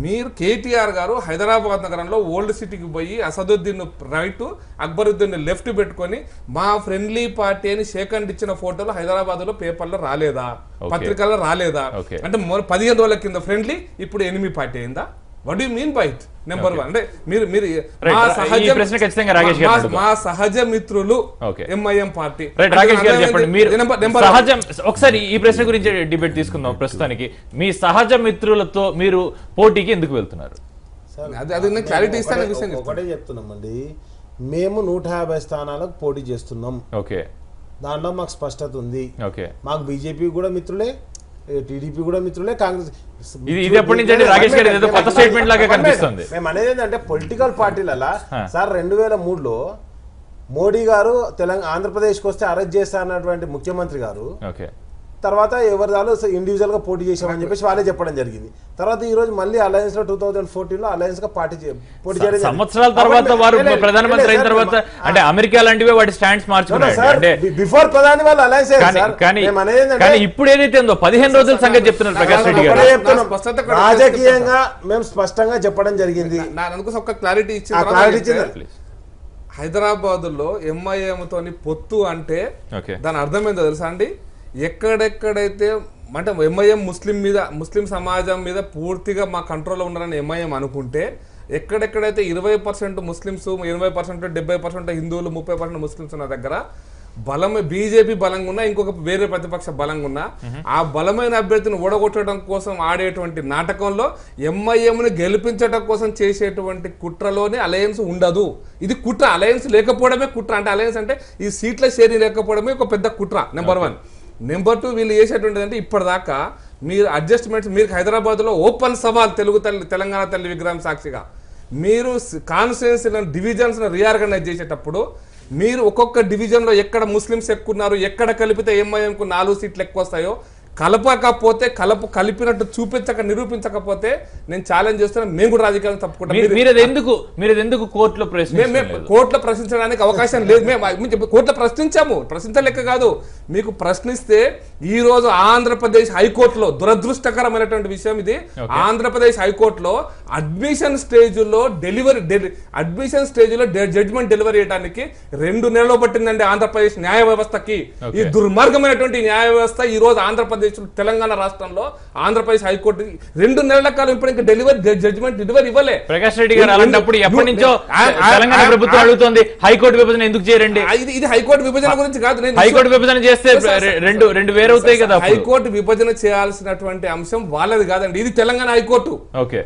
మీరు కేటీఆర్ గారు హైదరాబాద్ నగరంలో ఓల్డ్ సిటీకి పోయి అసదుద్దీన్ రైట్, అక్బరుద్దీన్ లెఫ్ట్ పెట్టుకొని మా ఫ్రెండ్లీ పార్టీ అని షేకండ్ ఇచ్చిన ఫోటోలు హైదరాబాద్ లో పేపర్లో రాలేదా, పత్రికల్లో రాలేదా? అంటే 15 రోజుల కింద ఫ్రెండ్లీ, ఇప్పుడు ఎనిమి పార్టీ అయిందా? What you mean by it? Number 1 అంటే మీరు మా సహజ మిత్రులు ఎంఐఎం పార్టీ. ఒకసారి ఈ ప్రశ్న గురించి డిబేట్ తీసుకుందాం. ప్రస్తుతానికి మీ సహజ మిత్రులతో మీరు పోటీకి ఎందుకు వెళ్తున్నారు? క్లారిటీ ఇస్తాను. ఒకటే చెప్తున్నామండి, మేము 150 స్థానాలకు పోటీ చేస్తున్నాం. ఓకే, దాంట్లో మాకు స్పష్టత ఉంది. ఓకే, మాకు బీజేపీ కూడా మిత్రులే, టీడీపీ కూడా మిత్రులే, కాంగ్రెస్. ఇది ఎప్పటి నుంచి రాకేష్ గారు ఏదో కొత్త స్టేట్మెంట్ లాగా కనిపిస్తుంది. మేము అనేది ఏంటంటే పొలిటికల్ పార్టీలలో సార్ 2003లో మోడీ గారు ఆంధ్రప్రదేశ్కి వస్తే అరెస్ట్ చేస్తా అన్నటువంటి ముఖ్యమంత్రి గారు తర్వాత ఎవరి దాలో ఇండివిజువల్ గా పోటీ చేసామని చెప్పేసి వాళ్ళే చెప్పడం జరిగింది. తర్వాత ఈ రోజు మళ్ళీ అలయన్స్ లో 2014 లో అలయన్స్ గా పోటీ చేయడం సంవత్సరాల తర్వాత వారు ప్రధానమంత్రి అయిన తర్వాత అంటే అమెరికా లాంటివే వాటి స్టాండ్స్ మార్చుకున్నారు. బిఫోర్ ప్రధాని వాళ్ళు అలయన్స్ కానీ ఇప్పుడు ఏదైతే ఉందో 15 రోజుల సంగతి చెప్తున్నారు ప్రకాష్ రెడ్డి గారు. రాజకీయంగా మేము స్పష్టంగా చెప్పడం జరిగింది. క్లారిటీ ఇచ్చింది. హైదరాబాద్ లో ఎంఐఎం తోని పొత్తు అంటే దాని అర్థం ఏందో తెలుసా అండి? ఎక్కడెక్కడైతే అంటే ఎంఐఎం ముస్లిం సమాజం మీద పూర్తిగా మా కంట్రోల్లో ఉన్నారని ఎంఐఎం అనుకుంటే, ఎక్కడెక్కడైతే 20% ముస్లిమ్స్, 20%, 70% హిందువులు, 30% ముస్లిమ్స్ ఉన్న దగ్గర బీజేపీ బలంగా ఉన్నా, ఇంకొక వేరే ప్రతిపక్ష బలంగా ఉన్నా, ఆ బలమైన అభ్యర్థిని ఓడగొట్టడం కోసం ఆడేటువంటి నాటకంలో ఎంఐఎంని గెలిపించడం కోసం చేసేటువంటి కుట్రలోనే అలయన్స్ ఉండదు. ఇది కుట్ర. అలయన్స్ లేకపోవడమే కుట్ర. అంటే అలయన్స్ అంటే ఈ సీట్ల షేరింగ్ లేకపోవడమే ఒక పెద్ద కుట్ర. నెంబర్ 1. నెంబర్ 2, వీళ్ళు చేసేటువంటిది అంటే ఇప్పటిదాకా మీరు అడ్జస్ట్మెంట్స్, మీరు హైదరాబాద్లో ఓపెన్ సవాల్ తెలంగాణ తల్లి విగ్రహం సాక్షిగా మీరు కాన్స్టిట్యుయెన్సీలను డివిజన్స్ను రీఆర్గనైజ్ చేసేటప్పుడు మీరు ఒక్కొక్క డివిజన్లో ఎక్కడ ముస్లిమ్స్ ఎక్కువ ఉన్నారు, ఎక్కడ కలిపితే ఎంఐఎంకు 4 సీట్లు ఎక్కువ వస్తాయో కలపకపోతే కలిపినట్టు నిరూపించకపోతే నేను ఛాలెంజ్ చేస్తున్నాను. మేము కూడా రాజకీయాలను తప్పుకుంటాం. మీరు ఎందుకు కోర్టులో ప్రశ్నించడానికి అవకాశం లేదు. మేము కోర్టులో ప్రశ్నించలేక కాదు, మీకు ప్రశ్నిస్తే ఈ రోజు ఆంధ్రప్రదేశ్ హైకోర్టులో దురదృష్టకరమైనటువంటి విషయం ఇది. ఆంధ్రప్రదేశ్ హైకోర్టులో అడ్మిషన్ స్టేజ్ లో జడ్జిమెంట్ డెలివరీ చేయడానికి 2 నెలలు పట్టిందండి ఆంధ్రప్రదేశ్ న్యాయ వ్యవస్థకి. ఈ దుర్మార్గమైనటువంటి న్యాయ వ్యవస్థ ఈ రోజు ఆంధ్రప్రదేశ్ తెలంగాణ రాష్ట్రంలో ఆంధ్రప్రదేశ్ హైకోర్టు 2 నెలల కాలం ఇప్పుడు ఇంకా జడ్జిమెంట్ డెలివరీ ఇవ్వలే. ప్రకాష్ రెడ్డి గారు అలాంటప్పుడు ఎప్పటి నుంచో తెలంగాణ ప్రభుత్వం అడుగుతోంది హైకోర్టు విభజన ఎందుకు చేయరండి? ఇది హైకోర్టు విభజన గురించి కాదు. హైకోర్టు విభజన చేస్తే రెండు వేరవుతాయి కదా. హైకోర్టు విభజన చేయాల్సినటువంటి అంశం వాళ్ళది కాదండి, ఇది తెలంగాణ హైకోర్టు.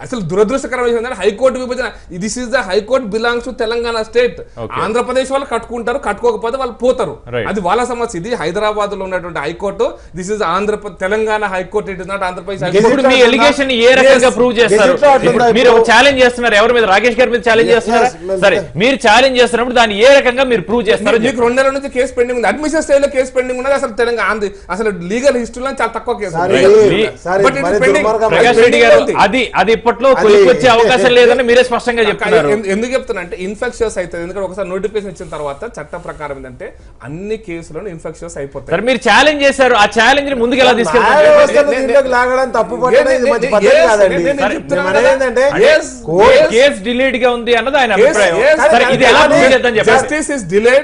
అసలు దురదృష్టకరమైన విషయం ఏంటంటే హైకోర్టు విభజన, this is the high court belongs to Telangana state. Andhra Pradesh వాళ్ళు కట్టుకుంటారు, కట్టుకోకపోతే వాళ్ళు పోతారు, అది వాళ్ళ సమస్య. ఇది హైదరాబాద్ లో ఉన్నటువంటి high court. This is Telangana high court, it is not Andhra Pradesh high court. మీ ఎలిగేషన్ ఏ రకంగా ప్రూవ్ చేస్తారు? మీరు ఛాలెంజ్ చేస్తున్నారు, ఎవరి మీద? రాకేష్ గారి మీద ఛాలెంజ్ చేస్తున్నారు. సరే, మీరు ఛాలెంజ్ చేస్తున్నప్పుడు దాన్ని ఏ రకంగా మీరు ప్రూవ్ చేస్తారు? మీకు 2 నెలల నుంచి కేసు పెండింగ్ ఉంది, అడ్మిషన్ స్టేజ్ లో కేసు పెండింగ్ ఉన్నది. అసలు తెలంగాణ అసలు లీగల్ హిస్టరీలో చాలా తక్కువ కేసు. ప్రకాష్ రెడ్డి గారు అది ఇప్పట్లో వచ్చే అవకాశం లేదని మీరే స్పష్టంగా చెప్తున్నారు. ఎందుకు చెప్తున్నా అంటే ఇన్ఫెక్షన్స్ అవుతుంది. ఎందుకంటే ఒకసారి నోటిఫికేషన్ ఇచ్చిన తర్వాత చట్ట ప్రకారం ఏంటంటే అన్ని కేసులను ఇన్ఫెక్షన్స్ అయిపోతాయి. మీరు ఛాలెంజ్ చేశారు, ఆ ఛాలెంజ్ ని ముందుకు ఎలా తీసుకెళ్తారు? కేసు డిలేడ్ గా ఉంది అన్నది ఆయన అభిప్రాయం. ఇది ఎలా చేద్దాం చెప్పండి.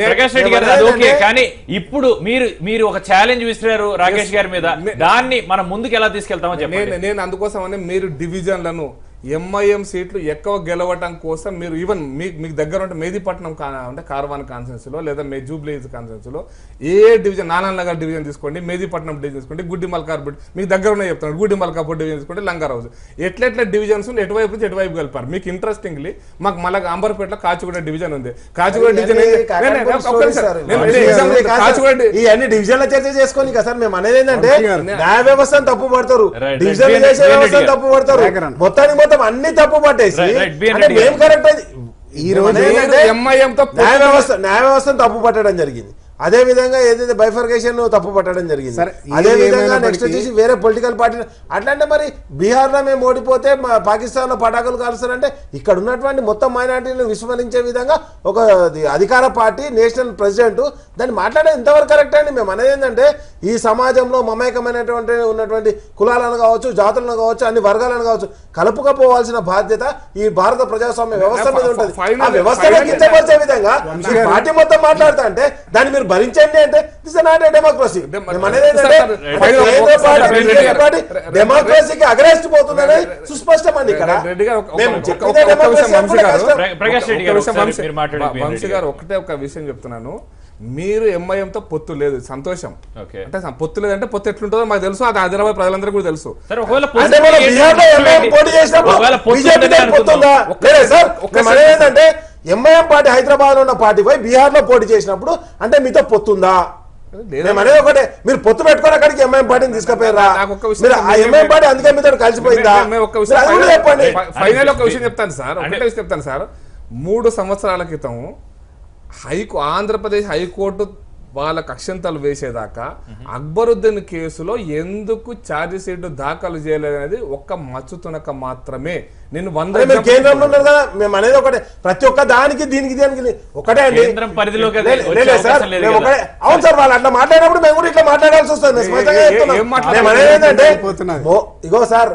ప్రకాష్ రెడ్డి గారు అది ఓకే, కానీ ఇప్పుడు మీరు ఒక ఛాలెంజ్ విసిరారు రాకేష్ గారి మీద, దాన్ని మనం ముందుకు ఎలా తీసుకెళ్తామో చెప్పండి. నేను అందుకోసమనే మీరు డివిజన్లను ఎంఐఎం సీట్లు ఎక్కువ గెలవటం కోసం మీరు ఈవెన్ మీకు దగ్గర ఉంటే మెహదీపట్నం అంటే కార్వాన్ కాన్స్టిట్యున్సీలో లేదా జూబ్లీహిల్స్ కాన్స్టిట్యున్సీలో ఏ డివిజన్, నానాల్ నగర్ డివిజన్ తీసుకోండి, మెహదీపట్నం డివిజన్ తీసుకోండి, గుడ్డి మల్కార్పూర్ మీకు దగ్గర ఉన్నాయి చెప్తాను, గుడ్డి మల్కాపూర్ డివిజన్ తీసుకోండి, లంగారావు, ఎట్లెట్లా డివిజన్స్ ఎటువైపు నుంచి ఎటువైపు కలిపారు. మీకు ఇంట్రెస్టింగ్లీ మాకు మళ్ళీ అంబర్పేటలో కాచిగూడ డివిజన్ ఉంది. కాచిగూడ డివిజన్ డివిజన్ల చర్చ చేసుకోండి కదా సార్. మేము అనేది ఏంటంటే న్యాయ వ్యవస్థను తప్పు పడతారు, డివిజన్ చేసే వ్యవస్థను తప్పు పడతారు, మొత్తానికి మొత్తం అన్ని తప్పు పట్టేసి Right, right. BN అంటే రెడ్డి మేము కరెక్ట్ అది ఈ రోజు ఎంఐఎంతో న్యాయ వ్యవస్థను తప్పు పట్టడం జరిగింది. అదే విధంగా ఏదైతే బైఫర్కేషన్ తప్పు పట్టడం జరిగింది. సరే, అదే ఇది విధంగా ఏమైనప్పటికీ- నెక్స్ట్ వచ్చేసి వేరే పొలిటికల్ పార్టీ అట్లంటే మరి బీహార్లో మేము ఓడిపోతే పాకిస్తాన్ లో పటాకులు కాలుస్తారంటే ఇక్కడ ఉన్నటువంటి మొత్తం మైనారిటీలను విస్మరించే విధంగా ఒక అధికార పార్టీ నేషనల్ ప్రెసిడెంట్ దాన్ని మాట్లాడేది ఇంతవరకు కరెక్ట్ అండి. మేము అనేది ఏంటంటే ఈ సమాజంలో మమేకమైనటువంటి ఉన్నటువంటి కులాలను కావచ్చు, జాతులను కావచ్చు, అన్ని వర్గాలను కావచ్చు కలుపుకపోవాల్సిన బాధ్యత ఈ భారత ప్రజాస్వామ్య వ్యవస్థ మీద ఉంటుంది. ఆ వ్యవస్థను కించపరిచే విధంగా ఈ పార్టీ మొత్తం మాట్లాడుతా అంటే దాన్ని మీరు భరించండి అంటే this is not a democracy. డెమోక్రసీకి అగ్రెస్ట్ పోతుందని సుస్పష్టం అండి ఇక్కడ. ప్రకాష్ రెడ్డి గారు ఒకసారి మీరు మాట్లాడండి. వంశీ గారు ఒకటే ఒక విషయం చెప్తున్నాను. మీరు ఎంఐఎంతో పొత్తు లేదు, సంతోషం. అంటే పొత్తు లేదంటే పొత్తు ఎట్లుంటుందో మాకు తెలుసు, అది హైదరాబాద్ ప్రజలందరికీ కూడా తెలుసు. సరే, ఒకవేళ అంటే మనం బీహార్లో ఎంఐఎం పోటీ చేసినప్పుడు బీజేపీ పొత్తుందా? లేదు సార్, ఏంటంటే ఎంఐఎం పార్టీ హైదరాబాద్ లో ఉన్న పార్టీ పోయి బీహార్ లో పోటీ చేసినప్పుడు అంటే మీతో పొత్తుందా? మేము అనేది ఒకటే, మీరు పొత్తు పెట్టుకొని అక్కడికి ఎంఐఎం పార్టీని తీసుకుపోయారా? మీరు ఆ ఎంఐఎం పార్టీ అందుకే మీతో కలిసిపోయిందా? చెప్పండి. ఫైనల్ ఒక విషయం చెప్తాను సార్, ఒకటే విషయం చెప్తాను సార్. 3 సంవత్సరాల క్రితం ఆంధ్రప్రదేశ్ హైకోర్టు వాళ్ళకు అక్షంతలు వేసేదాకా అక్బరుద్దీన్ కేసులో ఎందుకు ఛార్జ్ షీట్ దాఖలు చేయలేదనేది ఒక్క మచ్చుతునక మాత్రమే. నేను కేంద్రంలో ఉన్నారు కదా, మేము అనేది ఒకటే, ప్రతి ఒక్క దానికి దీనికి ఒకటే అండి. అవును సార్, వాళ్ళు అట్లా మాట్లాడినప్పుడు మేము కూడా ఇట్లా మాట్లాడాల్సి వస్తుంది. ఇగో sir,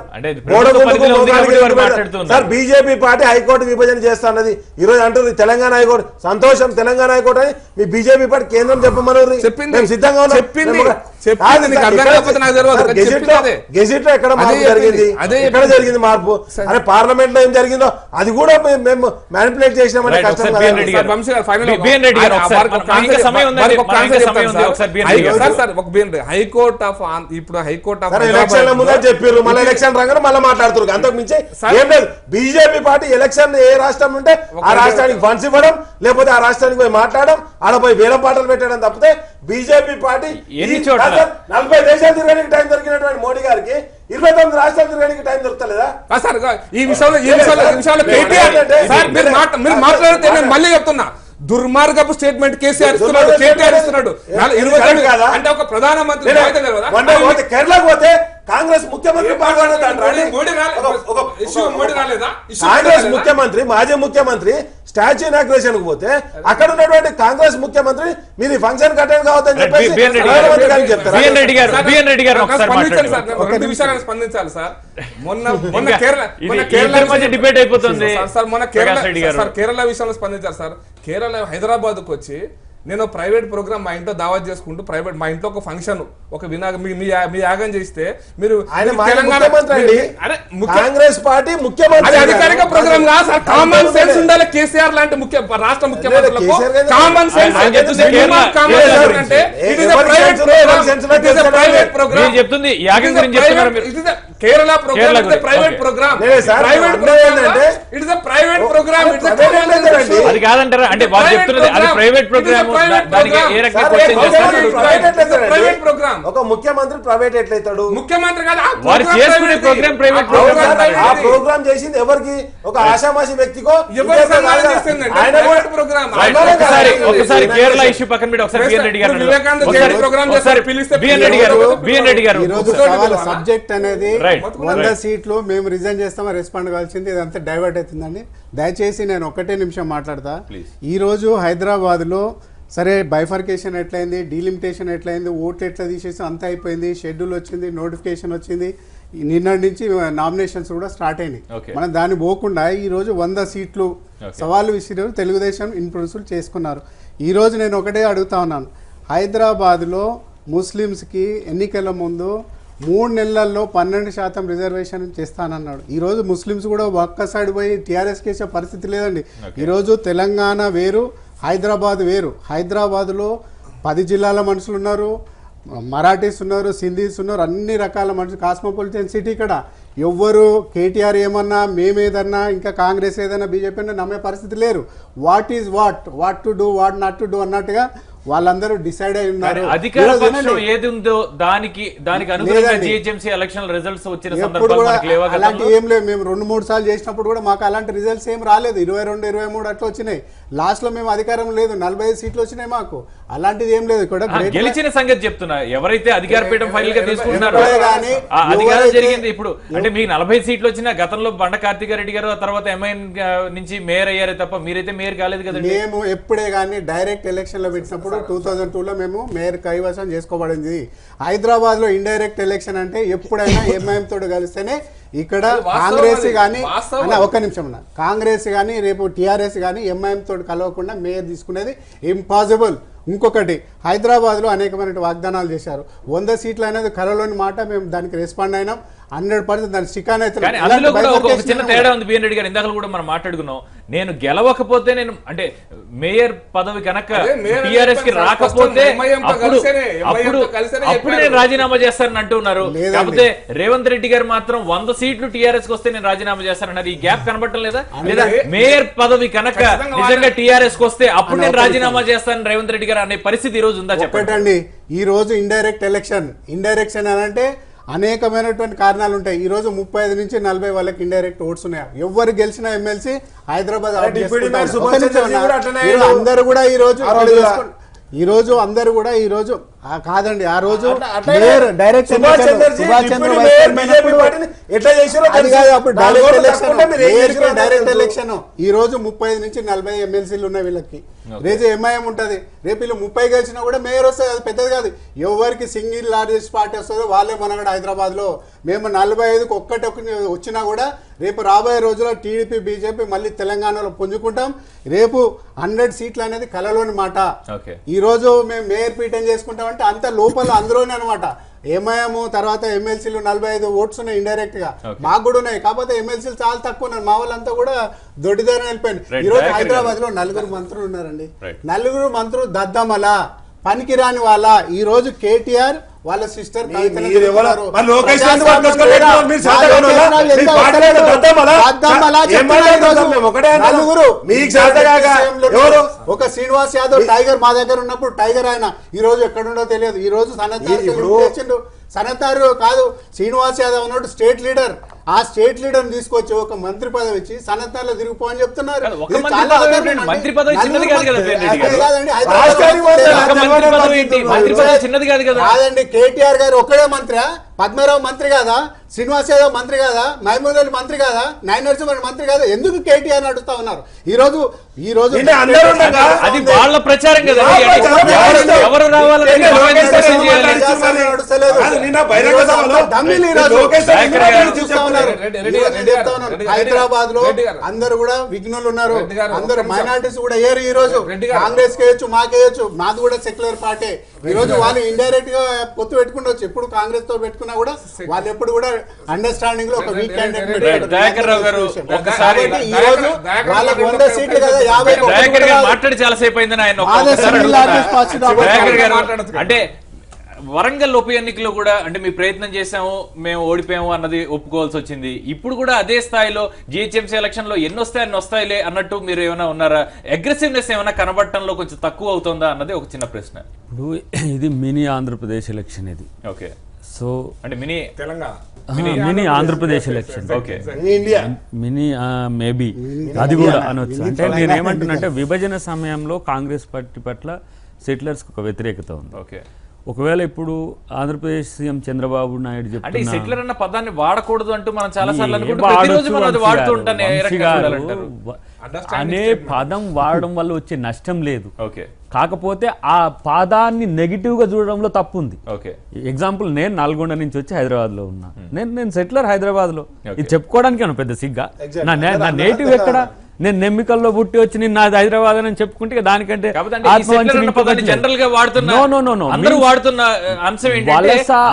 sir BJP party high court విభజన చేస్తున్నది ఈ రోజు అంటుంది తెలంగాణ హైకోర్టు. సంతోషం, తెలంగాణ హైకోర్టు అని మీ బీజేపీ పార్టీ కేంద్రం చెప్పమని చెప్పింది, సిద్ధంగా ఉన్నాం. గెజిట్ లో ఎక్కడ మార్పు జరిగింది? ఎక్కడ జరిగింది మార్పు? అరే పార్లమెంట్ లో ఏం జరిగిందో అది కూడా మేము మ్యానిపులేట్ చేసినామంటే కష్టం కదా. హైకోర్ట్ ఆఫ్ ఇప్పుడు హైకోర్ట్ ఆఫ్ ఎలక్షన్ ముందే చెప్పారు, మళ్ళీ ఎలక్షన్ రంగంలో మళ్ళీ మాట్లాడుతున్నారు. అంతకు మించి ఏం లేదు. బీజేపీ పార్టీ ఎలక్షన్ ఏ రాష్ట్రం ఉంటే ఆ రాష్ట్రానికి ఫండ్స్ ఇవ్వడం, లేకపోతే ఆ రాష్ట్రానికి పోయి మాట్లాడడం, ఆడ పోయి వేల పాటలు పెట్టడం తప్పితే బీజేపీ పార్టీ 40 దేశాలు తిరగడానికి టైం దొరికినటువంటి మోడీ గారికి 29 రాష్ట్రాలు తిరగడానికి టైం దొరకలేదా? ఈ విషయంలో మీరు మాట్లాడితే నేను మళ్ళీ చెప్తున్నా, దుర్మార్గపు స్టేట్మెంట్ కేసీఆర్ ఇస్తున్నాడు, కేటీఆర్ ఇస్తున్నాడు. అంటే ఒక ప్రధానమంత్రి కేరళకు పోతే కాంగ్రెస్ ముఖ్యమంత్రి కాంగ్రెస్ ముఖ్యమంత్రి మాజీ ముఖ్యమంత్రి స్టాచ్యూ ఇనాగ్రేషన్ కు పోతే అక్కడ ఉన్నటువంటి కాంగ్రెస్ ముఖ్యమంత్రి మీరు ఈ ఫంక్షన్ అటెండ్ కావద్దని చెప్పేసి స్పందించాలి సార్. మొన్న డిబేట్ అయిపోతుంది సార్, మొన్న కేరళ విషయంలో స్పందించాలి సార్. కేరళ హైదరాబాద్ కు వచ్చి నేను ప్రైవేట్ ప్రోగ్రామ్ మా ఇంట్లో దావత్ చేసుకుంటూ మా ఇంట్లో ఒక ఫంక్షన్ ఒక మీ యాగం చేస్తే మీరు కాంగ్రెస్ పార్టీ ముఖ్యమంత్రి అధికారిక ప్రోగ్రామ్ కాదు సార్. కామన్ సెన్స్ ఉండాలి. కేసీఆర్ లాంటి రాష్ట్ర ముఖ్యమంత్రులకు కామన్ సెన్స్ అంటే చెప్తుంది. యాగం గురించి Kerala program private program, private program. అది కాదంటారా? అంటే వాళ్ళు చెప్తున్నది అది ప్రైవేట్ ప్రోగ్రామ్. ప్రైవేట్ ప్రోగ్రామ్ ఒక ముఖ్యమంత్రి ప్రైవేట్ ఎట్లయితాడు? ముఖ్యమంత్రి కాదు, వారు చేసుకునే ప్రోగ్రామ్ ప్రైవేట్ ప్రోగ్రామ్. ఆ ప్రోగ్రామ్ చేసింది ఎవరికి? ఒక ఆషామాషి వ్యక్తికో. ఒకసారి కేరళ ఇష్యూ పక్కన పెట్టి ఒకసారి బిఎన్ రెడ్డి గారు సబ్జెక్ట్ అనేది 100 సీట్లు మేము రిజైన్ చేస్తామా రెస్పాండ్ కావాల్సింది ఇదంతా డైవర్ట్ అవుతుందండి. దయచేసి నేను ఒకటే నిమిషం మాట్లాడతా. ఈ రోజు హైదరాబాద్ లో సరే బైఫర్కేషన్ ఎట్లయింది, డీలిమిటేషన్ ఎట్లయింది, ఓట్లు ఎట్లా తీసేసి అంతా అయిపోయింది, షెడ్యూల్ వచ్చింది, నోటిఫికేషన్ వచ్చింది, నిన్నటి నుంచి నామినేషన్స్ కూడా స్టార్ట్ అయినాయి. మనం దాన్ని పోకుండా ఈ రోజు 100 సీట్లు సవాలు విసిరారు, తెలుగుదేశం ఇన్ఫ్లుయెన్సులు చేసుకున్నారు. ఈ రోజు నేను ఒకటే అడుగుతా ఉన్నాను, హైదరాబాద్లో ముస్లిమ్స్కి ఎన్నికల ముందు 3 నెలల్లో 12% రిజర్వేషన్ చేస్తానన్నాడు. ఈరోజు ముస్లిమ్స్ కూడా ఒక్క సైడ్ పోయి టీఆర్ఎస్ కేసే పరిస్థితి లేదండి. ఈరోజు తెలంగాణ వేరు, హైదరాబాద్ వేరు. హైదరాబాద్లో 10 జిల్లాల మనుషులు ఉన్నారు, మరాఠీస్ ఉన్నారు, సింధీస్ ఉన్నారు, అన్ని రకాల మనుషులు, కాస్మోపాలిటన్ సిటీ. ఇక్కడ ఎవ్వరు కేటీఆర్ ఏమన్నా మేమేదన్నా ఇంకా కాంగ్రెస్ ఏదైనా బీజేపీ నమ్మే పరిస్థితి లేరు. What is what to do, what not to do అన్నట్టుగా వాళ్ళందరూ డిసైడ్ అయి ఉన్నారు. అధికార ఈరోజు పక్షం వినండి. ఏది ఉందో దానికి అనుగుణంగా లేదండి. జిహెచ్ఎంసీ ఎలక్షన్ రిజల్ట్స్ వచ్చిన ఎప్పుడు సందర్భాలు కూడా మనకు లేవా అలాంటి గతంలో? ఏం లేవు. మేము 2-3 సార్లు చేసినప్పుడు కూడా మాకు అలాంటి రిజల్ట్స్ ఏం రాలేదు. 22, 23 అట్లా వచ్చినాయి. లాస్ట్ లో మేము అధికారం లేదు, 45 సీట్లు వచ్చినాయి మాకు. అలాంటిది ఏం లేదు. ఇక్కడ గెలిచిన సంగతి చెప్తున్నా. ఎవరైతే అధికార పీఠం ఫైనల్ గా తీసుకుంటున్నారో ఎప్పుడే గానీ ఆ అధికారం ఎవరైతే- జరిగింది. ఇప్పుడు అంటే మీకు 40 సీట్లు వచ్చినా గతంలో బండ కార్తికారెడ్డి గారు ఆ తర్వాత ఎంఐఎన్ నుంచి మేయర్ అయ్యారే తప్ప మీరైతే మేయర్ కాలేదు కదండి. మేము ఎప్పుడే కానీ డైరెక్ట్ ఎలక్షన్ లో పెట్టినప్పుడు 2002లో మేము మేయర్ కైవసం చేసుకోబడింది. హైదరాబాద్ లో ఇండైరెక్ట్ ఎలక్షన్ అంటే ఎప్పుడైనా ఎంఐఎం తోటి కలిస్తేనే ఇక్కడ కాంగ్రెస్ కానీ ఒక్క నిమిషం అన్న, కాంగ్రెస్ కానీ రేపు టిఆర్ఎస్ కానీ ఎంఐఎం తోటి కలవకుండా మేయర్ తీసుకునేది ఇంపాసిబుల్. ఇంకొకటి, హైదరాబాద్ లో అనేకమైన వాగ్దానాలు చేశారు. 100 సీట్లు అనేది కలలోని మాట. మేము దానికి రెస్పాండ్ అయినాం. 100% దాని చికాన్ అయితే కానీ అందులో కూడా ఒక చిన్న తేడా ఉంది. బిఎన్ రెడ్డి గారు ఇందాక కూడా మనం మాట్లాడుకున్నాం. నేను గెలవకపోతే నేను అంటే మేయర్ పదవి కనుక టిఆర్ఎస్ కి రాకపోతే అప్పుడు నేను రాజీనామా చేస్తానని అంటున్నారు. కాకపోతే రేవంత్ రెడ్డి గారు మాత్రం 100 సీట్లు టిఆర్ఎస్ కి వస్తే నేను రాజీనామా చేస్తానన్నారు. ఈ గ్యాప్ కనబడటం లేదా? లేదా మేయర్ పదవి కనుక నిజంగా టిఆర్ఎస్ కి వస్తే అప్పుడు నేను రాజీనామా చేస్తాను రేవంత్ రెడ్డి గారు అనే పరిస్థితి ఈ రోజు ఉందా చెప్పండి. ఒకటండి, ఈ రోజు ఇండైరెక్ట్ ఎలక్షన్ అని అంటే అనేకమైనటువంటి కారణాలు ఉంటాయి. ఈ రోజు 35 నుంచి 40 వాళ్ళకి ఇండైరెక్ట్ ఓట్స్ ఉన్నాయి. ఎవరు గెలిచిన ఎమ్మెల్సీ హైదరాబాద్ అందరూ కూడా ఈ రోజు అందరూ కూడా ఈ రోజు కాదండి, ఆ రోజు డైరెక్ట్ డైరెక్ట్ ఎలక్షన్. ఈ రోజు 35 నుంచి 40 ఎమ్మెల్సీలు ఉన్నాయి వీళ్ళకి. రేపు ఎంఐఎం ఉంటది. రేపు వీళ్ళు 30 గెలిచినా కూడా మేయర్ వస్తుంది. అది పెద్దది కాదు. ఎవరికి సింగిల్ లార్జెస్ట్ పార్టీ వస్తుందో వాళ్ళే మనగడ హైదరాబాద్ లో. మేము 45కు ఒక్కటి వచ్చినా కూడా రేపు రాబోయే రోజుల్లో టీడీపీ బీజేపీ మళ్ళీ తెలంగాణలో పుంజుకుంటాం. రేపు 100 సీట్లు అనేది కలలోని మాట. ఈ రోజు మేము మేయర్ పీఠం చేసుకుంటామంటే అంత లోపల అందులోనే అనమాట. ఎంఐఎం తర్వాత ఎమ్మెల్సీలు 45 ఓట్స్ ఉన్నాయి ఇండైరెక్ట్ గా. మాకు కూడా ఉన్నాయి. కాకపోతే ఎమ్మెల్సీలు చాలా తక్కువ ఉన్నారు. మా వాళ్ళంతా కూడా దొడ్డిదారం వెళ్ళిపోయింది. ఈ రోజు హైదరాబాద్ లో 4 మంత్రులు ఉన్నారండి. 4 మంత్రులు దద్దమల పనికిరాని వాళ్ళ. ఈ రోజు కేటీఆర్ వాళ్ళ సిస్టర్ ఒక శ్రీనివాస్ యాదవ్ టైగర్ మా దగ్గర ఉన్నప్పుడు టైగర్ ఆయన ఈ రోజు ఎక్కడుండో తెలియదు. ఈ రోజు సనతారు కాదు, శ్రీనివాస్ యాదవ్ అన్నట్టు స్టేట్ లీడర్. ఆ స్టేట్ లీడర్ తీసుకొచ్చి ఒక మంత్రి పదవి ఇచ్చి సనతార్లో తిరిగిపోని చెప్తున్నారు. కాదండి, కేటీఆర్ గారు ఒక్కడే మంత్రి, పద్మరావు మంత్రి కాదా, శ్రీనివాస్ యాదవ్ మంత్రి కాదా, మహమూద్ అలీ మంత్రి కాదా, నాయన నరసింహన్ మంత్రి కాదా? ఎందుకు కేటీఆర్ అడుగుతా ఉన్నారు? ఈ రోజు అది వాళ్ళ ప్రచారం కదా. ఎవరు రావాలని హైదరాబాద్ లో అందరు కూడా విఘ్నులు ఉన్నారు. అందరు మైనారిటీస్ కూడా ఏరు. ఈ రోజు కాంగ్రెస్ కేయచ్చు, మాకేయచ్చు, మాది కూడా సెక్యులర్ పార్టీ. ఈ రోజు వాళ్ళు ఇండైరెక్ట్ గా పొత్తు పెట్టుకుంటూ ఎప్పుడు కాంగ్రెస్ తో పెట్టుకున్నా కూడా వాళ్ళు ఎప్పుడు కూడా అండర్స్టాండింగ్ లో ఒక వీక్ క్యాండిడేట్ వాళ్ళకి 100 సీట్లు కదా 50 మాట్లాడి చాలా సేపు అయిందని ఆయన అంటే వరంగల్ ఉప ఎన్నికలో కూడా అంటే మీ ప్రయత్నం చేసాము, మేము ఓడిపోయాము అన్నది ఒప్పుకోవాల్సి వచ్చింది. ఇప్పుడు కూడా అదే స్థాయిలో జిహెచ్ఎంసీ ఎలక్షన్ లో ఎన్ని వస్తాయిలే అన్నట్టు మీరు ఏమైనా ఉన్నారా? అగ్రెసివ్నెస్ ఏమైనా కనబడటంలో కొంచెం తక్కువ అవుతుందా అన్నది ఒక చిన్న ప్రశ్న. ఇప్పుడు ఇది మినీ ఆంధ్రప్రదేశ్ ఎలక్షన్ ఇది. ఓకే, సో అంటే mini Telangana mini Andhra Pradesh election. Mini maybe అది కూడా అనొచ్చు. అంటే నేను ఏమంటున్నా, విభజన సమయంలో కాంగ్రెస్ పార్టీ పట్ల సెటిలర్స్ ఒక వ్యతిరేకత ఉంది. ఓకే, ఒకవేళ ఇప్పుడు ఆంధ్రప్రదేశ్ సీఎం చంద్రబాబు నాయుడు అంటే సెటిలర్ అన్న పదాన్ని వాడకూడదు అంటూ మనం చాలా సార్లు అనే పదం వాడడం వల్ల వచ్చే నష్టం లేదు. కాకపోతే ఆ పదాన్ని నెగిటివ్ గా చూడడంలో తప్పు ఉంది. ఎగ్జాంపుల్, నేను నల్గొండ నుంచి వచ్చి హైదరాబాద్ లో ఉన్నా. నేను సెటిలర్ హైదరాబాద్ లో. ఇది చెప్పుకోవడానికి పెద్ద సిగ్గా? నా నేటివ్ ఎక్కడ? నేను నెమ్మికల్లో పుట్టి వచ్చి నేను నాది హైదరాబాద్ అని చెప్పుకుంటే దానికంటే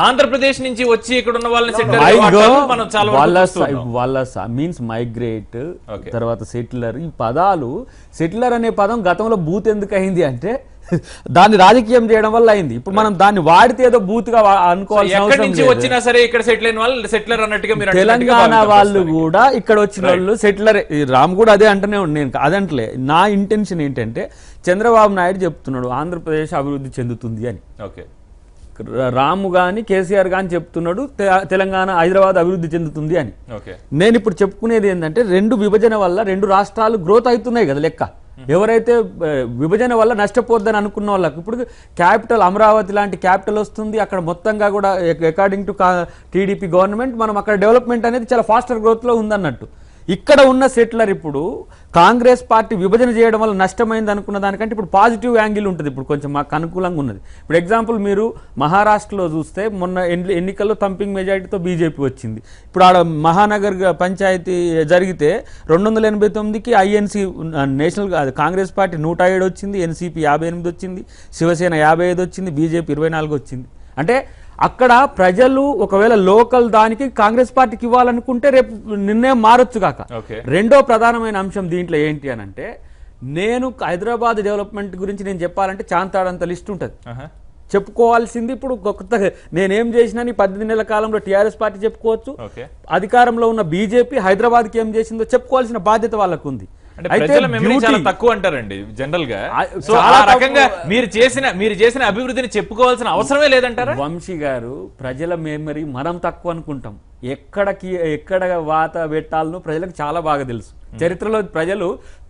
ఆంధ్రప్రదేశ్ నుంచి వచ్చి ఇక్కడ ఉన్న వాళ్ళ మీన్స్ మైగ్రేట్ తర్వాత సెటిలర్. ఈ పదాలు, సెటిలర్ అనే పదం గతంలో బూత్ ఎందుకు అయింది అంటే దాన్ని రాజకీయం చేయడం వల్ల అయింది. ఇప్పుడు మనం దాన్ని వాడితే ఏదో బూత్గా అనుకోవాల్సిన ఎక్కడి అవసరం నుంచి లేదు. వచ్చినా సరే ఇక్కడ సెటిల్ అయిన వాళ్ళు సెటిలర్ అన్నట్టుగా మీరు తెలంగాణ వాళ్ళు కూడా ఇక్కడ వచ్చిన వాళ్ళు సెటిలర్. రామ్ కూడా అదే అంటూనే ఉండి, నేను అదంటలే. నా ఇంటెన్షన్ ఏంటంటే చంద్రబాబు నాయుడు చెప్తున్నాడు ఆంధ్రప్రదేశ్ అభివృద్ధి చెందుతుంది అని. ఓకే, రాము గాని కేసీఆర్ గాని చెప్తున్నాడు తెలంగాణ హైదరాబాద్ అభివృద్ధి చెందుతుంది అని. ఓకే, నేను ఇప్పుడు చెప్పుకునేది ఏంటంటే రెండు విభజన వల్ల రెండు రాష్ట్రాలు గ్రోత్ అవుతున్నాయి కదా లెక్క. ఎవరైతే విభజన వల్ల నష్టపోద్దని అనుకున్న వాళ్ళకి ఇప్పుడు క్యాపిటల్ అమరావతి లాంటి క్యాపిటల్ వస్తుంది. అక్కడ మొత్తంగా కూడా అకార్డింగ్ టు టీడీపీ గవర్నమెంట్ మనం అక్కడ డెవలప్మెంట్ అనేది చాలా ఫాస్టర్ గ్రోత్లో ఉందన్నట్టు. ఇక్కడ ఉన్న సెటిలర్ ఇప్పుడు కాంగ్రెస్ పార్టీ విభజన చేయడం వల్ల నష్టమైంది అనుకున్న దానికంటే ఇప్పుడు పాజిటివ్ యాంగిల్ ఉంటుంది. ఇప్పుడు కొంచెం మాకు అనుకూలంగా ఉన్నది. ఇప్పుడు ఎగ్జాంపుల్ మీరు మహారాష్ట్రలో చూస్తే మొన్న ఎన్నికల్లో థంపింగ్ మెజారిటీతో బీజేపీ వచ్చింది. ఇప్పుడు ఆడ మహానగర్ పంచాయతీ జరిగితే 289కి ఐఎన్సీ నేషనల్ కాంగ్రెస్ పార్టీ 107 వచ్చింది, ఎన్సీపీ 58 వచ్చింది, శివసేన 55 వచ్చింది, బీజేపీ 24 వచ్చింది. అంటే అక్కడ ప్రజలు ఒకవేళ లోకల్ దానికి కాంగ్రెస్ పార్టీకి ఇవ్వాలనుకుంటే రేపు నిర్ణయం మారొచ్చు కాక. రెండో ప్రధానమైన అంశం దీంట్లో ఏంటి అని అంటే, నేను హైదరాబాద్ డెవలప్మెంట్ గురించి నేను చెప్పాలంటే చాంతాడంత లిస్ట్ ఉంటుంది. చెప్పుకోవాల్సింది ఇప్పుడు కొత్తగా నేనేం చేసినా 18 నెలల కాలంలో టీఆర్ఎస్ పార్టీ చెప్పుకోవచ్చు. అధికారంలో ఉన్న బీజేపీ హైదరాబాద్కి ఏం చేసిందో చెప్పుకోవాల్సిన బాధ్యత వాళ్ళకు ఉంది. చాలా తక్కువ అంటారండి జనరల్ గా. సో ఆ రకంగా మీరు చేసిన అభివృద్ధిని చెప్పుకోవాల్సిన అవసరమే లేదంటారా? వంశీ గారు, ప్రజల మెమరీ మనం తక్కువ అనుకుంటాం. ఎక్కడ వాత పెట్టాలనో ప్రజలకు చాలా బాగా తెలుసు. చరిత్రలో ప్రజలు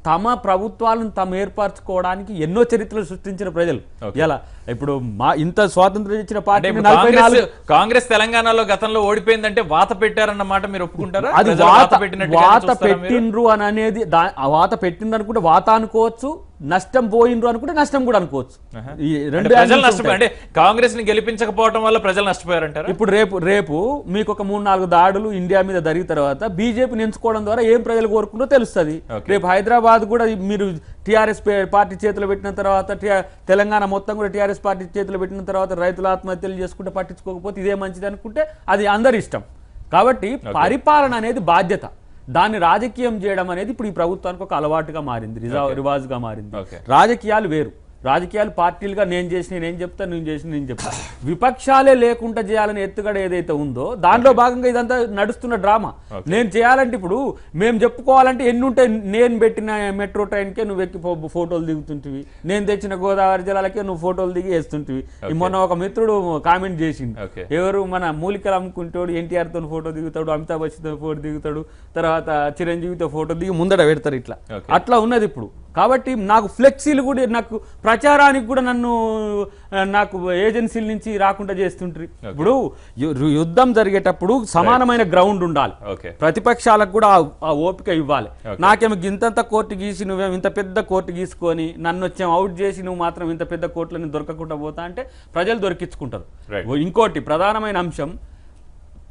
తమ ప్రభుత్వాలను తాము ఏర్పరచుకోవడానికి ఎన్నో చరిత్రలు సృష్టించిన ప్రజలు. ఎలా ఇప్పుడు ఇంత స్వాతంత్రం ఇచ్చిన పార్టీ కాంగ్రెస్ తెలంగాణలో గతంలో ఓడిపోయిందంటే వాత పెట్టారన్నమాట మీరు ఒప్పుకుంటారా? అది వాత పెట్టిండ్రు అని అనేది వాత పెట్టిండ్రు అనుకుంటే వాత అనుకోవచ్చు, నష్టం పోయిండ్రు అనుకుంటే నష్టం కూడా అనుకోవచ్చు. ప్రజలు నష్టపోయారు అంటే కాంగ్రెస్ ని గెలిపించకపోవడం వల్ల ప్రజలు నష్టపోయారంటారు. ఇప్పుడు రేపు మీకు ఒక 3-4 దాడులు ఇండియా మీద జరిగిన తర్వాత బీజేపీని ఎంచుకోవడం ద్వారా ఏం ప్రజలు కోరుకుంటో తెలుస్తుంది. రేపు హైదరాబాద్ కూడా మీరు టీఆర్ఎస్ పార్టీ చేతిలో పెట్టిన తర్వాత, తెలంగాణ మొత్తం కూడా టీఆర్ఎస్ పార్టీ చేతిలో పెట్టిన తర్వాత రైతుల ఆత్మహత్యలు చేసుకుంటే పట్టించుకోకపోతే ఇదే మంచిది అనుకుంటే అది అందరి ఇష్టం. కాబట్టి పరిపాలన అనేది బాధ్యత. దాన్ని రాజకీయం చేయడం అనేది ఇప్పుడు ఈ ప్రభుత్వానికి ఒక అలవాటుగా మారింది, రివాజుగా మారింది. రాజకీయాలు వేరు. రాజకీయాలు పార్టీలుగా నేను చేసిన నేను చెప్తా, నేను చేసిన నేను చెప్తా. విపక్షాలే లేకుండా చేయాలని ఎత్తుగడ ఏదైతే ఉందో దాంట్లో భాగంగా ఇదంతా నడుస్తున్న డ్రామా. నేను చేయాలంటే ఇప్పుడు మేము చెప్పుకోవాలంటే ఎన్ని ఉంటాయి. నేను పెట్టిన మెట్రో ట్రైన్కే నువ్వు ఎక్కి ఫోటోలు దిగుతుంటివి, నేను తెచ్చిన గోదావరి జలాలకే నువ్వు ఫోటోలు దిగి వేస్తుంటివి. మొన్న ఒక మిత్రుడు కామెంట్ చేసింది, ఎవరు మన మూలికలు అమ్ముకుంటాడు ఎన్టీఆర్ తో ఫోటో దిగుతాడు, అమితాబ్ బచ్చన్తో ఫోటో దిగుతాడు, తర్వాత చిరంజీవితో ఫోటో దిగి ముందట పెడతారు. అట్లా ఉన్నది ఇప్పుడు. కాబట్టి నాకు ఫ్లెక్సీలు కూడా, నాకు ప్రచారానికి కూడా నాకు ఏజెన్సీల నుంచి రాకుండా చేస్తుంటారు. ఇప్పుడు యుద్ధం జరిగేటప్పుడు సమానమైన గ్రౌండ్ ఉండాలి, ప్రతిపక్షాలకు కూడా ఆ ఓపిక ఇవ్వాలి. నాకేమో ఇంతంత కోర్టు గీసి నువ్వేమో ఇంత పెద్ద కోర్టు గీసుకొని నన్ను వచ్చేమో అవుట్ చేసి నువ్వు మాత్రం ఇంత పెద్ద కోర్టులని దొరకకుండా పోతా అంటే ప్రజలు దొరికించుకుంటారు. ఇంకోటి ప్రధానమైన అంశం,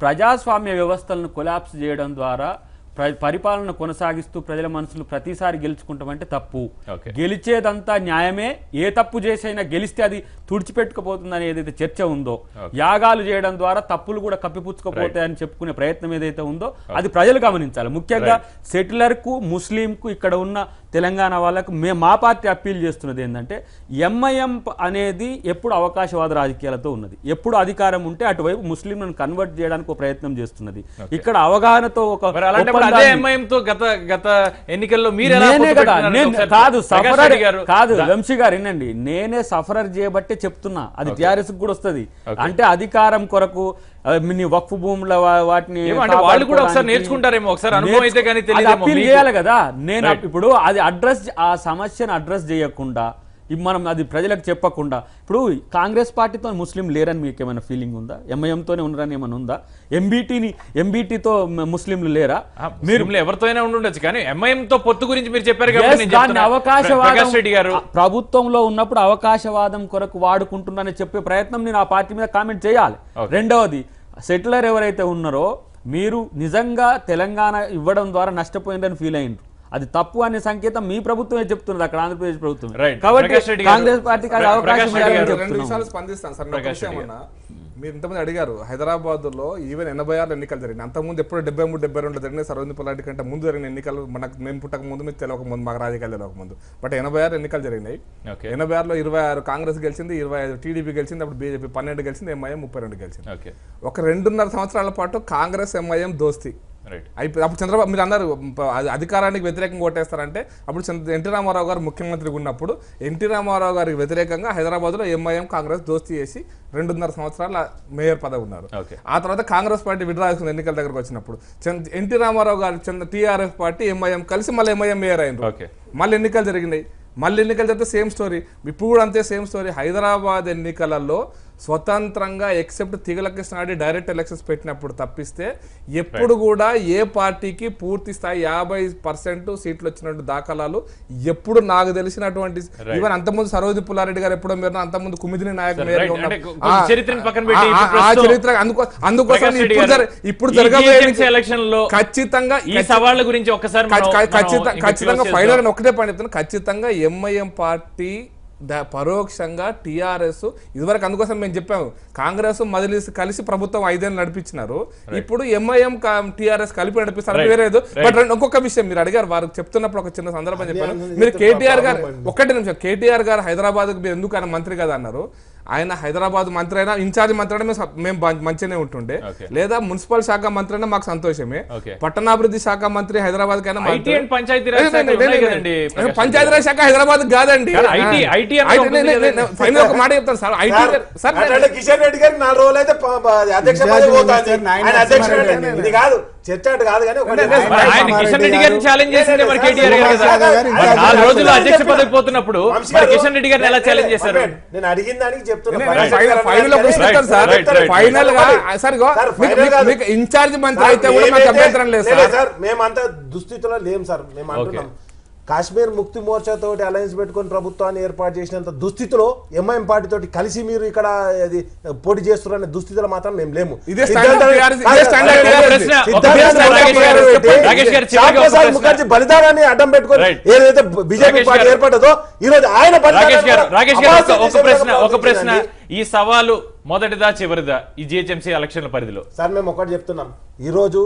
ప్రజాస్వామ్య వ్యవస్థలను కొలాప్స్ చేయడం ద్వారా పరిపాలన కొనసాగిస్తూ ప్రజల మనసులు ప్రతిసారి గెలుచుకుంటామంటే తప్పు. గెలిచేదంతా న్యాయమే. ఏ తప్పు చేసైనా గెలిస్తే అది తుడిచిపెట్టుకుపోతుందని ఏదైతే చర్చ ఉందో, యాగాలు చేయడం ద్వారా తప్పులు కూడా కప్పిపుచ్చుకోపోతాయని చెప్పుకునే ప్రయత్నం ఏదైతే ఉందో అది ప్రజలు గమనించాలి. ముఖ్యంగా సెటిలర్కు, ముస్లింకు, ఇక్కడ ఉన్న తెలంగాణ వాళ్ళకు మా పార్టీ అప్పీల్ చేస్తున్నది ఏంటంటే, ఎంఐఎం అనేది ఎప్పుడు అవకాశవాద రాజకీయాలతో ఉన్నది. ఎప్పుడు అధికారం ఉంటే అటువైపు ముస్లింలను కన్వర్ట్ చేయడానికి ఒక ప్రయత్నం చేస్తున్నది. ఇక్కడ అవగాహనతో ఒక కాదు వంశీ గారు వినండి, నేనే సఫరర్ చేయబట్టే చెప్తున్నా. అది టీఆర్ఎస్ కూడా వస్తుంది. అంటే అధికారం కొరకు వక్ఫ్ భూముల వాటిని అప్పీల్ చేయాలి కదా. నేను ఇప్పుడు అది ఆ సమస్యను అడ్రస్ చేయకుండా మనం అది ప్రజలకు చెప్పకుండా, ఇప్పుడు కాంగ్రెస్ పార్టీతో ముస్లిం లేరని మీకు ఏమైనా ఫీలింగ్ ఉందా? ఎంఐఎంతోనే ఉన్నారని ఏమైనా ఉందా? ఎంబీటీతో ముస్లింలు లేరా? మీరు ఎవరితో ఉండొచ్చు కానీ ఎంఐఎంతో పొత్తు గురించి మీరు చెప్పారు. అవకాశవాదం ప్రభుత్వంలో ఉన్నప్పుడు అవకాశవాదం కొరకు వాడుకుంటున్నారని చెప్పే ప్రయత్నం నేను ఆ పార్టీ మీద కామెంట్ చేయాలి. రెండవది, సెటిలర్ ఎవరైతే ఉన్నారో మీరు నిజంగా తెలంగాణ ఇవ్వడం ద్వారా నష్టపోయిందని ఫీల్ అయ్యిండ్రు. అది తప్పు అనే సంకేతం మీ ప్రభుత్వమే చెప్తున్నది, అక్కడ ఆంధ్రప్రదేశ్ ప్రభుత్వం. కాబట్టి కాంగ్రెస్ పార్టీకి అవకాశం స్పందిస్తాను సార్. మీరు ఇంతమంది అడిగారు హైదరాబాద్ లో ఈవెన్ 86 ఎన్నికలు జరిగినాయి. అంతకుముందు ఎప్పుడు 73, 72 జరిగినాయి. సర్వజన పొలాటి కంటే ముందు జరిగిన ఎన్నికలు మనకు మేము పుట్టక ముందు మీకు తెలియక ముందు మాకు రాజకీయాలు తెలియక ముందు. బట్ 86 ఎన్నికలు జరిగినాయి. 86లో 26 కాంగ్రెస్ గెలిచింది, 25 టీడీపీ గెలిచింది, అప్పుడు బీజేపీ 12 గెలిచింది, ఎంఐఎం 32 గెలిచింది. ఒక 2.5 సంవత్సరాల పాటు కాంగ్రెస్ ఎంఐఎం దోస్తి అయిపోయి. అప్పుడు చంద్రబాబు మీరు అన్నారు అధికారానికి వ్యతిరేకంగా ఓటేస్తారంటే అప్పుడు ఎన్టీ రామారావు గారు ముఖ్యమంత్రిగా ఉన్నప్పుడు ఎన్టీ రామారావు గారికి వ్యతిరేకంగా హైదరాబాద్లో ఎంఐఎం కాంగ్రెస్ దోస్తీ చేసి 2.5 సంవత్సరాల మేయర్ పదవి ఉన్నారు. ఆ తర్వాత కాంగ్రెస్ పార్టీ విడ్రా చేసుకున్న ఎన్నికల దగ్గరకు వచ్చినప్పుడు ఎన్టీ రామారావు గారు టీఆర్ఎస్ పార్టీ ఎంఐఎం కలిసి మళ్ళీ ఎంఐఎం మేయర్ అయింది. మళ్ళీ ఎన్నికలు జరిగినాయి. మళ్ళీ ఎన్నికలు జరిగితే సేమ్ స్టోరీ, ఇప్పుడు కూడా అంతే సేమ్ స్టోరీ. హైదరాబాద్ ఎన్నికలలో స్వతంత్రంగా except Tigala Krishna Reddy direct elections పెట్టినప్పుడు తప్పిస్తే ఎప్పుడు కూడా ఏ పార్టీకి పూర్తి స్థాయి 50% సీట్లు వచ్చినట్టు దాఖలాలు ఎప్పుడు నాకు తెలిసినటువంటి ఈవెన్ అంతకుముందు సరోజి పుల్లారెడ్డి గారు ఎప్పుడో మీరు అంతకుముందు కుమిదిని నాయక్ చరిత్ర అందుకోసం ఇప్పుడు జరగబోయే ఎలక్షన్ లో ఖచ్చితంగా ఈ సవాళ్ళ గురించి ఒకసారి ఖచ్చితంగా ఫైనల్ ఒకటే పాయింట్ చెప్తాను. ఖచ్చితంగా ఎంఐఎం పార్టీ పరోక్షంగా టీఆర్ఎస్ ఇదివరకు అందుకోసం మేము చెప్పాము కాంగ్రెస్ మజ్లిస్ కలిసి ప్రభుత్వం 5 ఏళ్ళు నడిపించినారు. ఇప్పుడు ఎంఐఎం టీఆర్ఎస్ కలిపి నడిపిస్తారు వేరేదు. బట్ ఇంకొక విషయం మీరు అడిగారు వారికి చెప్తున్నప్పుడు ఒక చిన్న సందర్భం చెప్పాను. మీరు కేటీఆర్ గారు ఒక్కటే నిమిషం కేటీఆర్ గారు హైదరాబాద్కు మీరు ఎందుకు ఆయన మంత్రి కదా అన్నారు. ఆయన హైదరాబాద్ మంత్రి అయినా ఇన్ఛార్జ్ మంత్రి అయినా మేము మంచిగానే ఉంటుండే, లేదా మున్సిపల్ శాఖ మంత్రి అయినా మాకు సంతోషమే. పట్టణాభివృద్ధి శాఖ మంత్రి హైదరాబాద్ కైనా పంచాయతీరాజ్ శాఖ హైదరాబాద్ కాదండి. ఫైనల్ ఒక మాట చెప్తాను సార్. కిషన్ రెడ్డి గారికి 4 రోజులు అయితే అధ్యక్ష ఇది కాదు చర్చ కాదు కానీ కిషన్ రెడ్డి గారిని ఛాలెంజ్ చేసిందే మరి కేటీఆర్ గారు 4 రోజులు అధ్యక్ష పదవి పోతున్నప్పుడు కిషన్ రెడ్డి గారిని ఎలా ఛాలెంజ్ చేశారు? నేను అడిగిన దానికి ఫైనల్ గా ఇన్ఛార్జ్ మంత్రి అయితే కూడా మాకు అభ్యంతరం లేదు సార్. మేమంతా దుస్థితిలో లేం సార్. మేము అంటున్నాం కాశ్మీర్ ముక్తి మోర్చా తోటి అలయన్స్ పెట్టుకుని ప్రభుత్వాన్ని ఏర్పాటు చేసినంత దుస్థితిలో ఎంఐఎం పార్టీ తోటి కలిసి మీరు ఇక్కడ పోటీ చేస్తున్నారనే దుస్థితిలో మాత్రం మేము లేము. ముఖర్జీ బలిదానాన్ని అడ్డం పెట్టుకుని ఏదైతే బీజేపీ పార్టీ ఏర్పడ్డదో ఈ రోజు ఆయన ఒక ప్రశ్న, ఈ సవాలు మొదటిదా చివరిదా ఈ జిహెచ్ఎంసీ ఎలక్షన్ల పరిధిలో? సార్ మేము ఒకటి చెప్తున్నాం, ఈ రోజు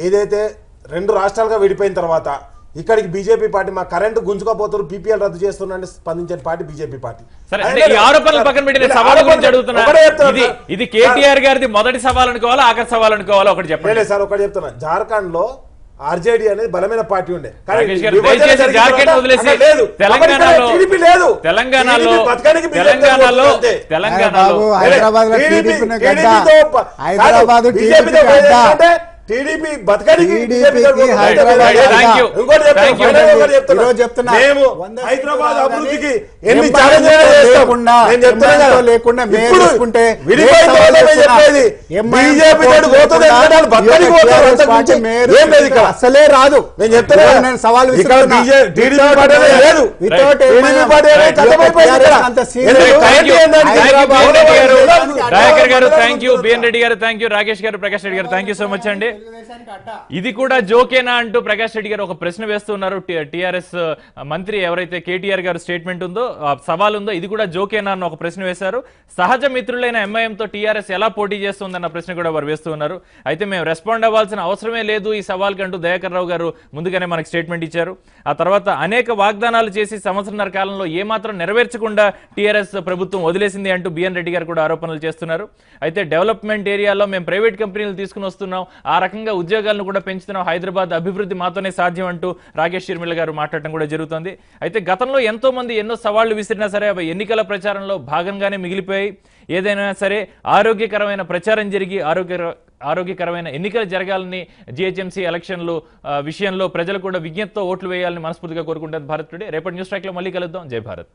ఏదైతే 2 రాష్ట్రాలుగా విడిపోయిన తర్వాత ఇక్కడికి బీజేపీ పార్టీ మా కరెంట్ గుంజుకోపోతారు పీపీఎల్ రద్దు చేస్తున్నారని స్పందించిన పార్టీ బీజేపీ పార్టీ. ఆరోపణలు పక్కన పెట్టిన సవాలు గురించి అడుగుతున్నా. ఇది కేటీఆర్ గారిది మొదటి సవాల్ అనుకోవాలా ఆఖరి సవాల్ అనుకోవాలా ఒకటి చెప్పండి సార్. ఒకటి చెప్తున్నా, జార్ఖండ్ లో ఆర్జేడీ అనేది బలమైన పార్టీ ఉండే, టీడీపీ బతకడానికి హైదరాబాద్ అభివృద్ధికి ఎన్ని అసలే రాదు. నేను చెప్తున్నా సవాల్ రాకేష్ గారు, ప్రకాష్ రెడ్డి గారు, థ్యాంక్ యూ సో మచ్ అండి. ఇది కూడా జోకేనా అంటూ ప్రకాష్ రెడ్డి గారు ఒక ప్రశ్న వేస్తున్నారు. టిఆర్ఎస్ మంత్రి ఎవరైతే కేటీఆర్ గారు స్టేట్మెంట్ ఉందో సవాల్ ఉందో ఇది కూడా జోకేనా అన్న ఒక ప్రశ్న వేశారు. సహజ మిత్రులైన ఎంఐఎంతో టీఆర్ఎస్ ఎలా పోటీ చేస్తుందన్న ప్రశ్న కూడా వారు వేస్తూ ఉన్నారు. అయితే మేము రెస్పాండ్ అవ్వాల్సిన అవసరమే లేదు ఈ సవాల్ కంటూ దయాకర్ రావు గారు ముందుగానే మనకు స్టేట్మెంట్ ఇచ్చారు. ఆ తర్వాత అనేక వాగ్దానాలు చేసి సంవత్సరన్నర కాలంలో ఏమాత్రం నెరవేర్చకుండా టీఆర్ఎస్ ప్రభుత్వం వదిలేసింది అంటూ బిఎన్ రెడ్డి గారు కూడా ఆరోపణలు చేస్తున్నారు. అయితే డెవలప్మెంట్ ఏరియాలో మేము ప్రైవేట్ కంపెనీలు తీసుకుని వస్తున్నాం, ఆ రకంగా ఉద్యోగాలను కూడా పెంచుతున్నాం, హైదరాబాద్ అభివృద్ధి మాతోనే సాధ్యం అంటూ రాకేష్ షర్మిల గారు మాట్లాడటం కూడా జరుగుతుంది. అయితే గతంలో ఎంతో మంది ఎన్నో సవాళ్లు విసిరినా సరే అవి ఎన్నికల ప్రచారంలో భాగంగానే మిగిలిపోయాయి. ఏదైనా సరే ఆరోగ్యకరమైన ప్రచారం జరిగి ఆరోగ్యకరమైన ఎన్నికలు జరగాలని జిహెచ్ఎంసీ ఎలక్షన్లు విషయంలో ప్రజలు కూడా విజ్ఞతతో ఓట్లు వేయాలని మనస్ఫూర్తిగా కోరుకుంటారు భారత్ టుడే. రేపటి న్యూస్ ట్రాక్ లో మళ్ళీ కలుద్దాం. జై భారత్.